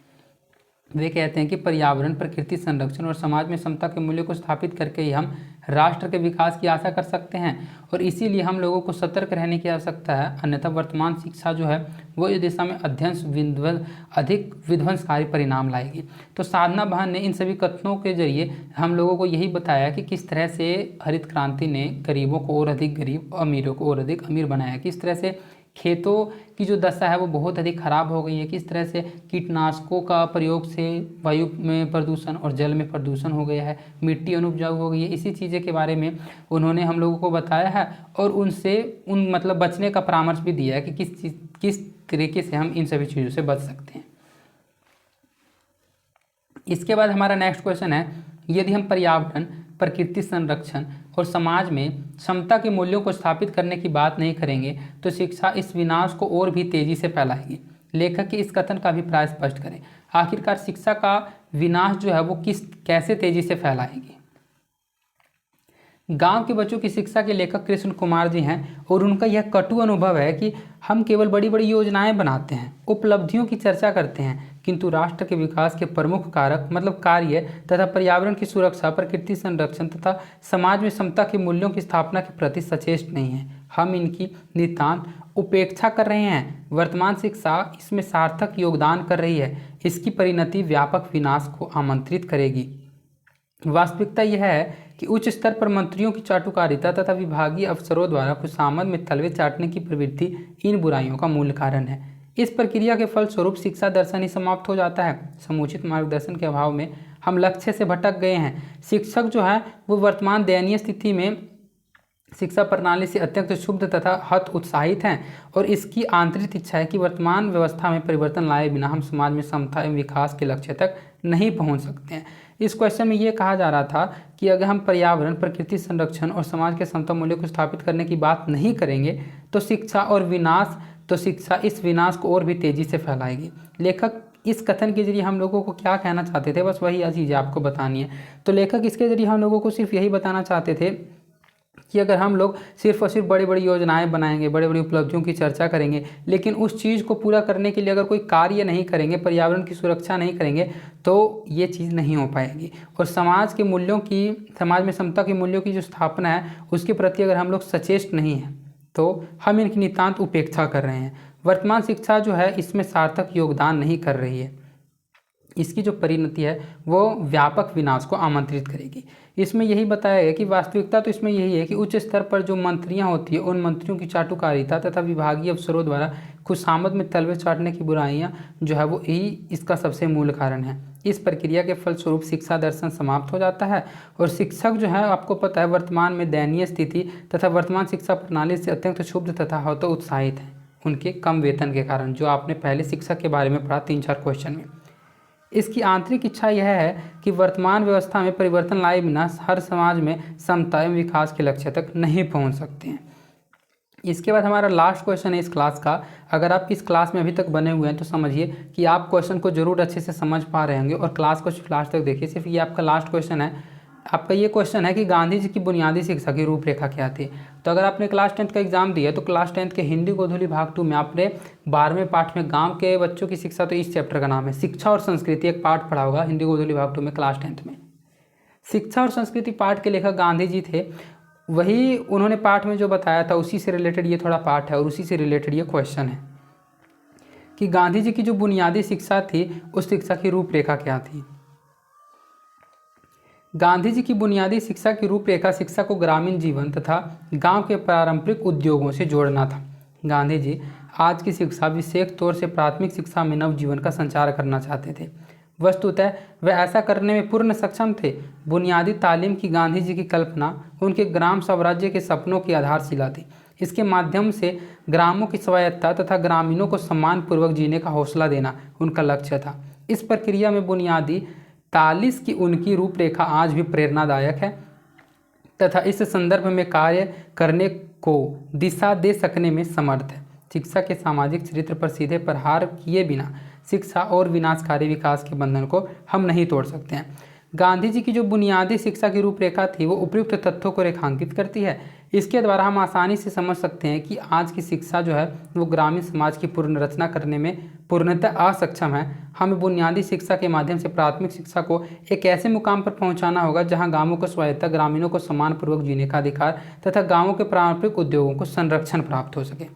वे कहते हैं कि पर्यावरण, प्रकृति संरक्षण और समाज में समता के मूल्य को स्थापित करके ही हम राष्ट्र के विकास की आशा कर सकते हैं, और इसीलिए हम लोगों को सतर्क रहने की आवश्यकता है। अन्यथा वर्तमान शिक्षा जो है वो इस दिशा में अधिक विध्वंसकारी परिणाम लाएगी। तो साधना बहन ने इन सभी कथनों के जरिए हम लोगों को यही बताया कि किस तरह से हरित क्रांति ने गरीबों को और अधिक गरीब, अमीरों को और अधिक अमीर बनाया, किस तरह से खेतों की जो दशा है वो बहुत अधिक खराब हो गई है, किस तरह से कीटनाशकों का प्रयोग से वायु में प्रदूषण और जल में प्रदूषण हो गया है, मिट्टी अनुपजाऊ हो गई है। इसी चीज़ें के बारे में उन्होंने हम लोगों को बताया है और उनसे मतलब बचने का परामर्श भी दिया है कि किस तरीके से हम इन सभी चीज़ों से बच सकते हैं। इसके बाद हमारा नेक्स्ट क्वेश्चन है, यदि हम पर्यावरण, प्रकृति संरक्षण और समाज में समता के मूल्यों को स्थापित करने की बात नहीं करेंगे तो शिक्षा इस विनाश को और भी तेजी से फैलाएगी। लेखक के इस कथन का अभिप्राय स्पष्ट करें। आखिरकार शिक्षा का विनाश जो है वो कैसे तेजी से फैलाएगी। गांव के बच्चों की शिक्षा के लेखक कृष्ण कुमार जी हैं और उनका यह कटु अनुभव है कि हम केवल बड़ी बड़ी योजनाएं बनाते हैं, उपलब्धियों की चर्चा करते हैं, किंतु राष्ट्र के विकास के प्रमुख कारक मतलब कार्य तथा पर्यावरण की सुरक्षा, प्रकृति संरक्षण तथा समाज में समता के मूल्यों की स्थापना के प्रति सचेत नहीं है। हम इनकी नितांत उपेक्षा कर रहे हैं। वर्तमान शिक्षा इसमें सार्थक योगदान कर रही है, इसकी परिणति व्यापक विनाश को आमंत्रित करेगी। वास्तविकता यह है कि उच्च स्तर पर मंत्रियों की चाटुकारिता तथा विभागीय अफसरों द्वारा खुशामद में तलवे चाटने की प्रवृत्ति इन बुराइयों का मूल कारण है। इस प्रक्रिया के फलस्वरूप शिक्षा दर्शन ही समाप्त हो जाता है। समुचित मार्गदर्शन के अभाव में हम लक्ष्य से भटक गए हैं। शिक्षक जो है वो वर्तमान दयनीय स्थिति में शिक्षा प्रणाली से अत्यंत क्षुब्ध तथा हत उत्साहित हैं और इसकी आंतरिक इच्छा है कि वर्तमान व्यवस्था में परिवर्तन लाए बिना हम समाज में समता एवं विकास के लक्ष्य तक नहीं पहुंच सकते हैं। इस क्वेश्चन में ये कहा जा रहा था कि अगर हम पर्यावरण, प्रकृति संरक्षण और समाज के समता मूल्यों को स्थापित करने की बात नहीं करेंगे तो शिक्षा इस विनाश को और भी तेजी से फैलाएगी। लेखक इस कथन के जरिए हम लोगों को क्या कहना चाहते थे, बस वही चीज़ें आपको बतानी है। तो लेखक इसके जरिए हम लोगों को सिर्फ यही बताना चाहते थे कि अगर हम लोग सिर्फ और सिर्फ बड़ी बड़ी योजनाएं बनाएंगे, बड़ी बड़ी उपलब्धियों की चर्चा करेंगे, लेकिन उस चीज़ को पूरा करने के लिए अगर कोई कार्य नहीं करेंगे, पर्यावरण की सुरक्षा नहीं करेंगे तो ये चीज़ नहीं हो पाएगी। और समाज में समता के मूल्यों की जो स्थापना है उसके प्रति अगर हम लोग सचेत नहीं हैं तो हम इनकी नितांत उपेक्षा कर रहे हैं। वर्तमान शिक्षा जो है इसमें सार्थक योगदान नहीं कर रही है। इसकी जो परिणति है वो व्यापक विनाश को आमंत्रित करेगी। इसमें यही बताया गया कि वास्तविकता तो इसमें यही है कि उच्च स्तर पर जो मंत्रियां होती है उन मंत्रियों की चाटुकारिता तथा विभागीय अफसरों द्वारा खुशामद में तलवे चाटने की बुराइयां जो है वो यही इसका सबसे मूल कारण है। इस प्रक्रिया के फलस्वरूप शिक्षा दर्शन समाप्त हो जाता है और शिक्षक जो है आपको पता है वर्तमान में दयनीय स्थिति तथा वर्तमान शिक्षा प्रणाली से अत्यंत क्षुब्ध तथा हतो उत्साहित हैं उनके कम वेतन के कारण, जो आपने पहले शिक्षक के बारे में पढ़ा 3-4 क्वेश्चन में। इसकी आंतरिक इच्छा यह है कि वर्तमान व्यवस्था में परिवर्तन लाए बिना हर समाज में समता एवं विकास के लक्ष्य तक नहीं पहुंच सकते हैं। इसके बाद हमारा लास्ट क्वेश्चन है इस क्लास का। अगर आप इस क्लास में अभी तक बने हुए हैं तो समझिए कि आप क्वेश्चन को जरूर अच्छे से समझ पा रहे होंगे और क्लास को सिर्फ लास्ट तक देखिए। सिर्फ ये आपका लास्ट क्वेश्चन है। आपका ये क्वेश्चन है कि गांधी जी की बुनियादी शिक्षा की रूपरेखा क्या थी। तो अगर आपने क्लास 10th का एग्जाम दिया तो क्लास 10th के हिंदी गोधूली भाग 2 में आपने 12वें पाठ में गांव के बच्चों की शिक्षा, तो इस चैप्टर का नाम है शिक्षा और संस्कृति, एक पाठ पढ़ा होगा हिंदी गोधूली भाग 2 में क्लास 10th में। शिक्षा और संस्कृति पाठ के लेखक गांधी जी थे। वही उन्होंने पाठ में जो बताया था उसी से रिलेटेड ये थोड़ा पाठ है और उसी से रिलेटेड ये क्वेश्चन है कि गांधी जी की जो बुनियादी शिक्षा थी उस शिक्षा की रूपरेखा क्या थी। गांधी जी की बुनियादी शिक्षा की रूपरेखा शिक्षा को ग्रामीण जीवन तथा गांव के पारंपरिक उद्योगों से जोड़ना था। गांधी जी आज की शिक्षा विशेष तौर से प्राथमिक शिक्षा में नव जीवन का संचार करना चाहते थे। वस्तुतः वे ऐसा करने में पूर्ण सक्षम थे। बुनियादी तालीम की गांधी जी की कल्पना उनके ग्राम स्वराज्य के सपनों की आधारशिला थी। इसके माध्यम से ग्रामों की स्वायत्तता तथा ग्रामीणों को सम्मानपूर्वक जीने का हौसला देना उनका लक्ष्य था। इस प्रक्रिया में बुनियादी 40 की उनकी रूपरेखा आज भी प्रेरणादायक है तथा इस संदर्भ में कार्य करने को दिशा दे सकने में समर्थ है। शिक्षा के सामाजिक चरित्र पर सीधे प्रहार किए बिना शिक्षा और विनाशकारी विकास के बंधन को हम नहीं तोड़ सकते हैं। गांधी जी की जो बुनियादी शिक्षा की रूपरेखा थी वो उपयुक्त तथ्यों को रेखांकित करती है। इसके द्वारा हम आसानी से समझ सकते हैं कि आज की शिक्षा जो है वो ग्रामीण समाज की पुनर्रचना करने में पूर्णतः असक्षम है। हमें बुनियादी शिक्षा के माध्यम से प्राथमिक शिक्षा को एक ऐसे मुकाम पर पहुंचाना होगा जहां गांवों को स्वायत्तता, ग्रामीणों को सम्मानपूर्वक जीने का अधिकार तथा गांवों के पारंपरिक उद्योगों को संरक्षण प्राप्त हो सके।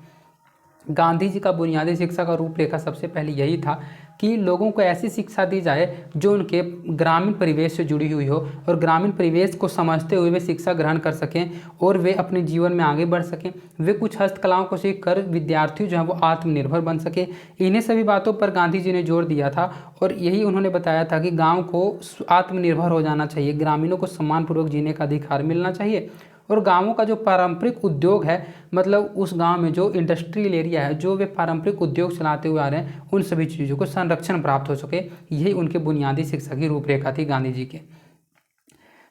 गांधी जी का बुनियादी शिक्षा का रूपरेखा सबसे पहले यही था कि लोगों को ऐसी शिक्षा दी जाए जो उनके ग्रामीण परिवेश से जुड़ी हुई हो और ग्रामीण परिवेश को समझते हुए वे शिक्षा ग्रहण कर सकें और वे अपने जीवन में आगे बढ़ सकें। वे कुछ हस्तकलाओं को सीख कर विद्यार्थी जो है वो आत्मनिर्भर बन सके। इन्हीं सभी बातों पर गांधी जी ने जोर दिया था और यही उन्होंने बताया था कि गाँव को आत्मनिर्भर हो जाना चाहिए, ग्रामीणों को सम्मानपूर्वक जीने का अधिकार मिलना चाहिए और गांवों का जो पारंपरिक उद्योग है, मतलब उस गांव में जो इंडस्ट्रियल एरिया है, जो वे पारंपरिक उद्योग चलाते हुए आ रहे हैं, उन सभी चीज़ों को संरक्षण प्राप्त हो सके। यही उनके बुनियादी शिक्षा की रूपरेखा थी गांधी जी के।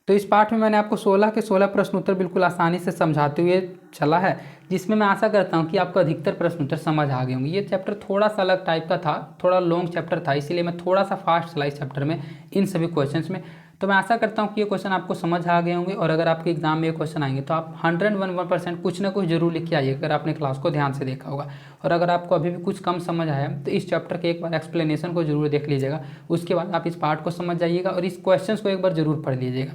तो इस पाठ में मैंने आपको 16 के 16 प्रश्न उत्तर बिल्कुल आसानी से समझाते हुए चला है, जिसमें मैं आशा करता हूँ कि आपको अधिकतर प्रश्न उत्तर समझ आ गए होंगे। ये चैप्टर थोड़ा सा अलग टाइप का था, थोड़ा लॉन्ग चैप्टर था, इसीलिए मैं थोड़ा सा फास्ट चला इस चैप्टर में इन सभी क्वेश्चंस में। तो मैं आशा करता हूँ कि ये क्वेश्चन आपको समझ आ गए होंगे और अगर आपके एग्जाम में ये क्वेश्चन आएंगे तो आप 101% कुछ ना कुछ जरूर लिख के आइए अगर आपने क्लास को ध्यान से देखा होगा। और अगर आपको अभी भी कुछ कम समझ आया तो इस चैप्टर के एक बार एक्सप्लेनेशन को जरूर देख लीजिएगा, उसके बाद आप इस पार्ट को समझ जाइएगा और इस क्वेश्चन को एक बार जरूर पढ़ लीजिएगा।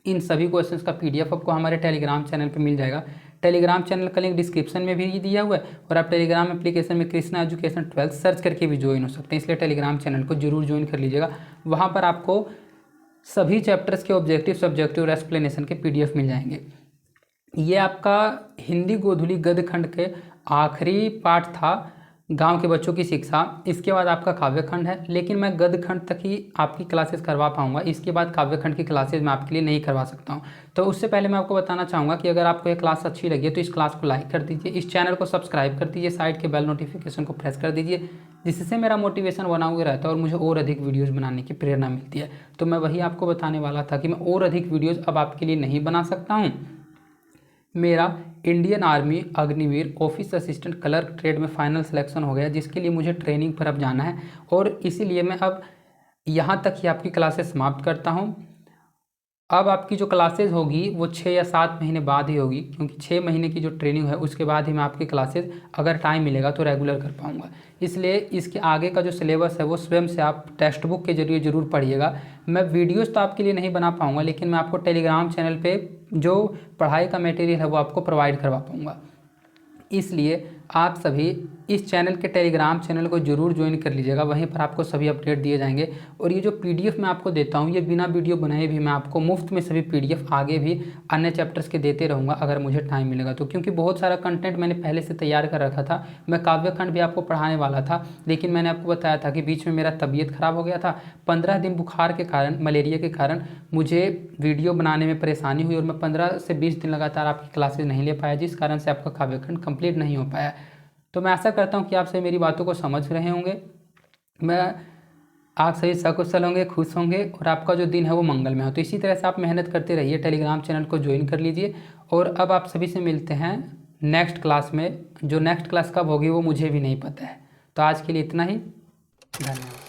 इन सभी क्वेश्चंस का PDF आपको हमारे टेलीग्राम चैनल पे मिल जाएगा। टेलीग्राम चैनल का लिंक डिस्क्रिप्शन में भी दिया हुआ है और आप टेलीग्राम एप्लीकेशन में कृष्णा एजुकेशन 12 सर्च करके भी ज्वाइन हो सकते हैं, इसलिए टेलीग्राम चैनल को जरूर ज्वाइन कर लीजिएगा। वहाँ पर आपको सभी चैप्टर्स के ऑब्जेक्टिव, सब्जेक्टिव और एक्सप्लेनेशन के PDF मिल जाएंगे। ये आपका हिंदी गोधुली गद्य खंड के आखिरी पार्ट था, गांव के बच्चों की शिक्षा। इसके बाद आपका काव्य खंड है, लेकिन मैं गद्य खंड तक ही आपकी क्लासेस करवा पाऊंगा, इसके बाद काव्य खंड की क्लासेस मैं आपके लिए नहीं करवा सकता हूं। तो उससे पहले मैं आपको बताना चाहूँगा कि अगर आपको ये क्लास अच्छी लगी है तो इस क्लास को लाइक कर दीजिए, इस चैनल को सब्सक्राइब कर दीजिए, साइड के बेल नोटिफिकेशन को प्रेस कर दीजिए, जिससे मेरा मोटिवेशन बना हुआ रहता है और मुझे और अधिक वीडियोज़ बनाने की प्रेरणा मिलती है। तो मैं वही आपको बताने वाला था कि मैं और अधिक वीडियोज़ अब आपके लिए नहीं बना सकता हूँ। मेरा Indian army Agniveer office assistant clerk trade में फाइनल सिलेक्शन हो गया, जिसके लिए मुझे ट्रेनिंग पर अब जाना है और इसीलिए मैं अब यहाँ तक ही आपकी क्लासेस समाप्त करता हूँ। अब आपकी जो क्लासेज होगी वो 6 या 7 महीने बाद ही होगी, क्योंकि 6 महीने की जो ट्रेनिंग है उसके बाद ही मैं आपकी क्लासेज अगर टाइम मिलेगा तो रेगुलर कर पाऊँगा। इसलिए इसके आगे का जो सिलेबस है वो स्वयं से आप टेक्स्ट बुक के जरिए ज़रूर पढ़िएगा। मैं वीडियोज़ तो आपके लिए नहीं बना पाऊँगा, लेकिन मैं आपको टेलीग्राम चैनल पर जो पढ़ाई का मटेरियल है वो आपको प्रोवाइड करवा पाऊँगा। इसलिए आप सभी इस चैनल के टेलीग्राम चैनल को जरूर ज्वाइन कर लीजिएगा, वहीं पर आपको सभी अपडेट दिए जाएंगे। और ये जो PDF मैं आपको देता हूँ ये बिना वीडियो बनाए भी मैं आपको मुफ्त में सभी PDF आगे भी अन्य चैप्टर्स के देते रहूँगा अगर मुझे टाइम मिलेगा तो, क्योंकि बहुत सारा कंटेंट मैंने पहले से तैयार कर रखा था। मैं काव्य खंड भी आपको पढ़ाने वाला था, लेकिन मैंने आपको बताया था कि बीच में मेरा तबीयत खराब हो गया था, 15 दिन बुखार के कारण, मलेरिया के कारण मुझे वीडियो बनाने में परेशानी हुई और मैं 15 से 20 दिन लगातार आपकी क्लासेज नहीं ले पाया, जिस कारण से आपका काव्य खंड कंप्लीट नहीं हो पाया। तो मैं आशा करता हूँ कि आप सभी मेरी बातों को समझ रहे होंगे। मैं आप सही सकुशल होंगे, खुश होंगे और आपका जो दिन है वो मंगलमय हो। तो इसी तरह से आप मेहनत करते रहिए, टेलीग्राम चैनल को ज्वाइन कर लीजिए। और अब आप सभी से मिलते हैं नेक्स्ट क्लास में। जो नेक्स्ट क्लास कब होगी वो मुझे भी नहीं पता है। तो आज के लिए इतना ही, धन्यवाद।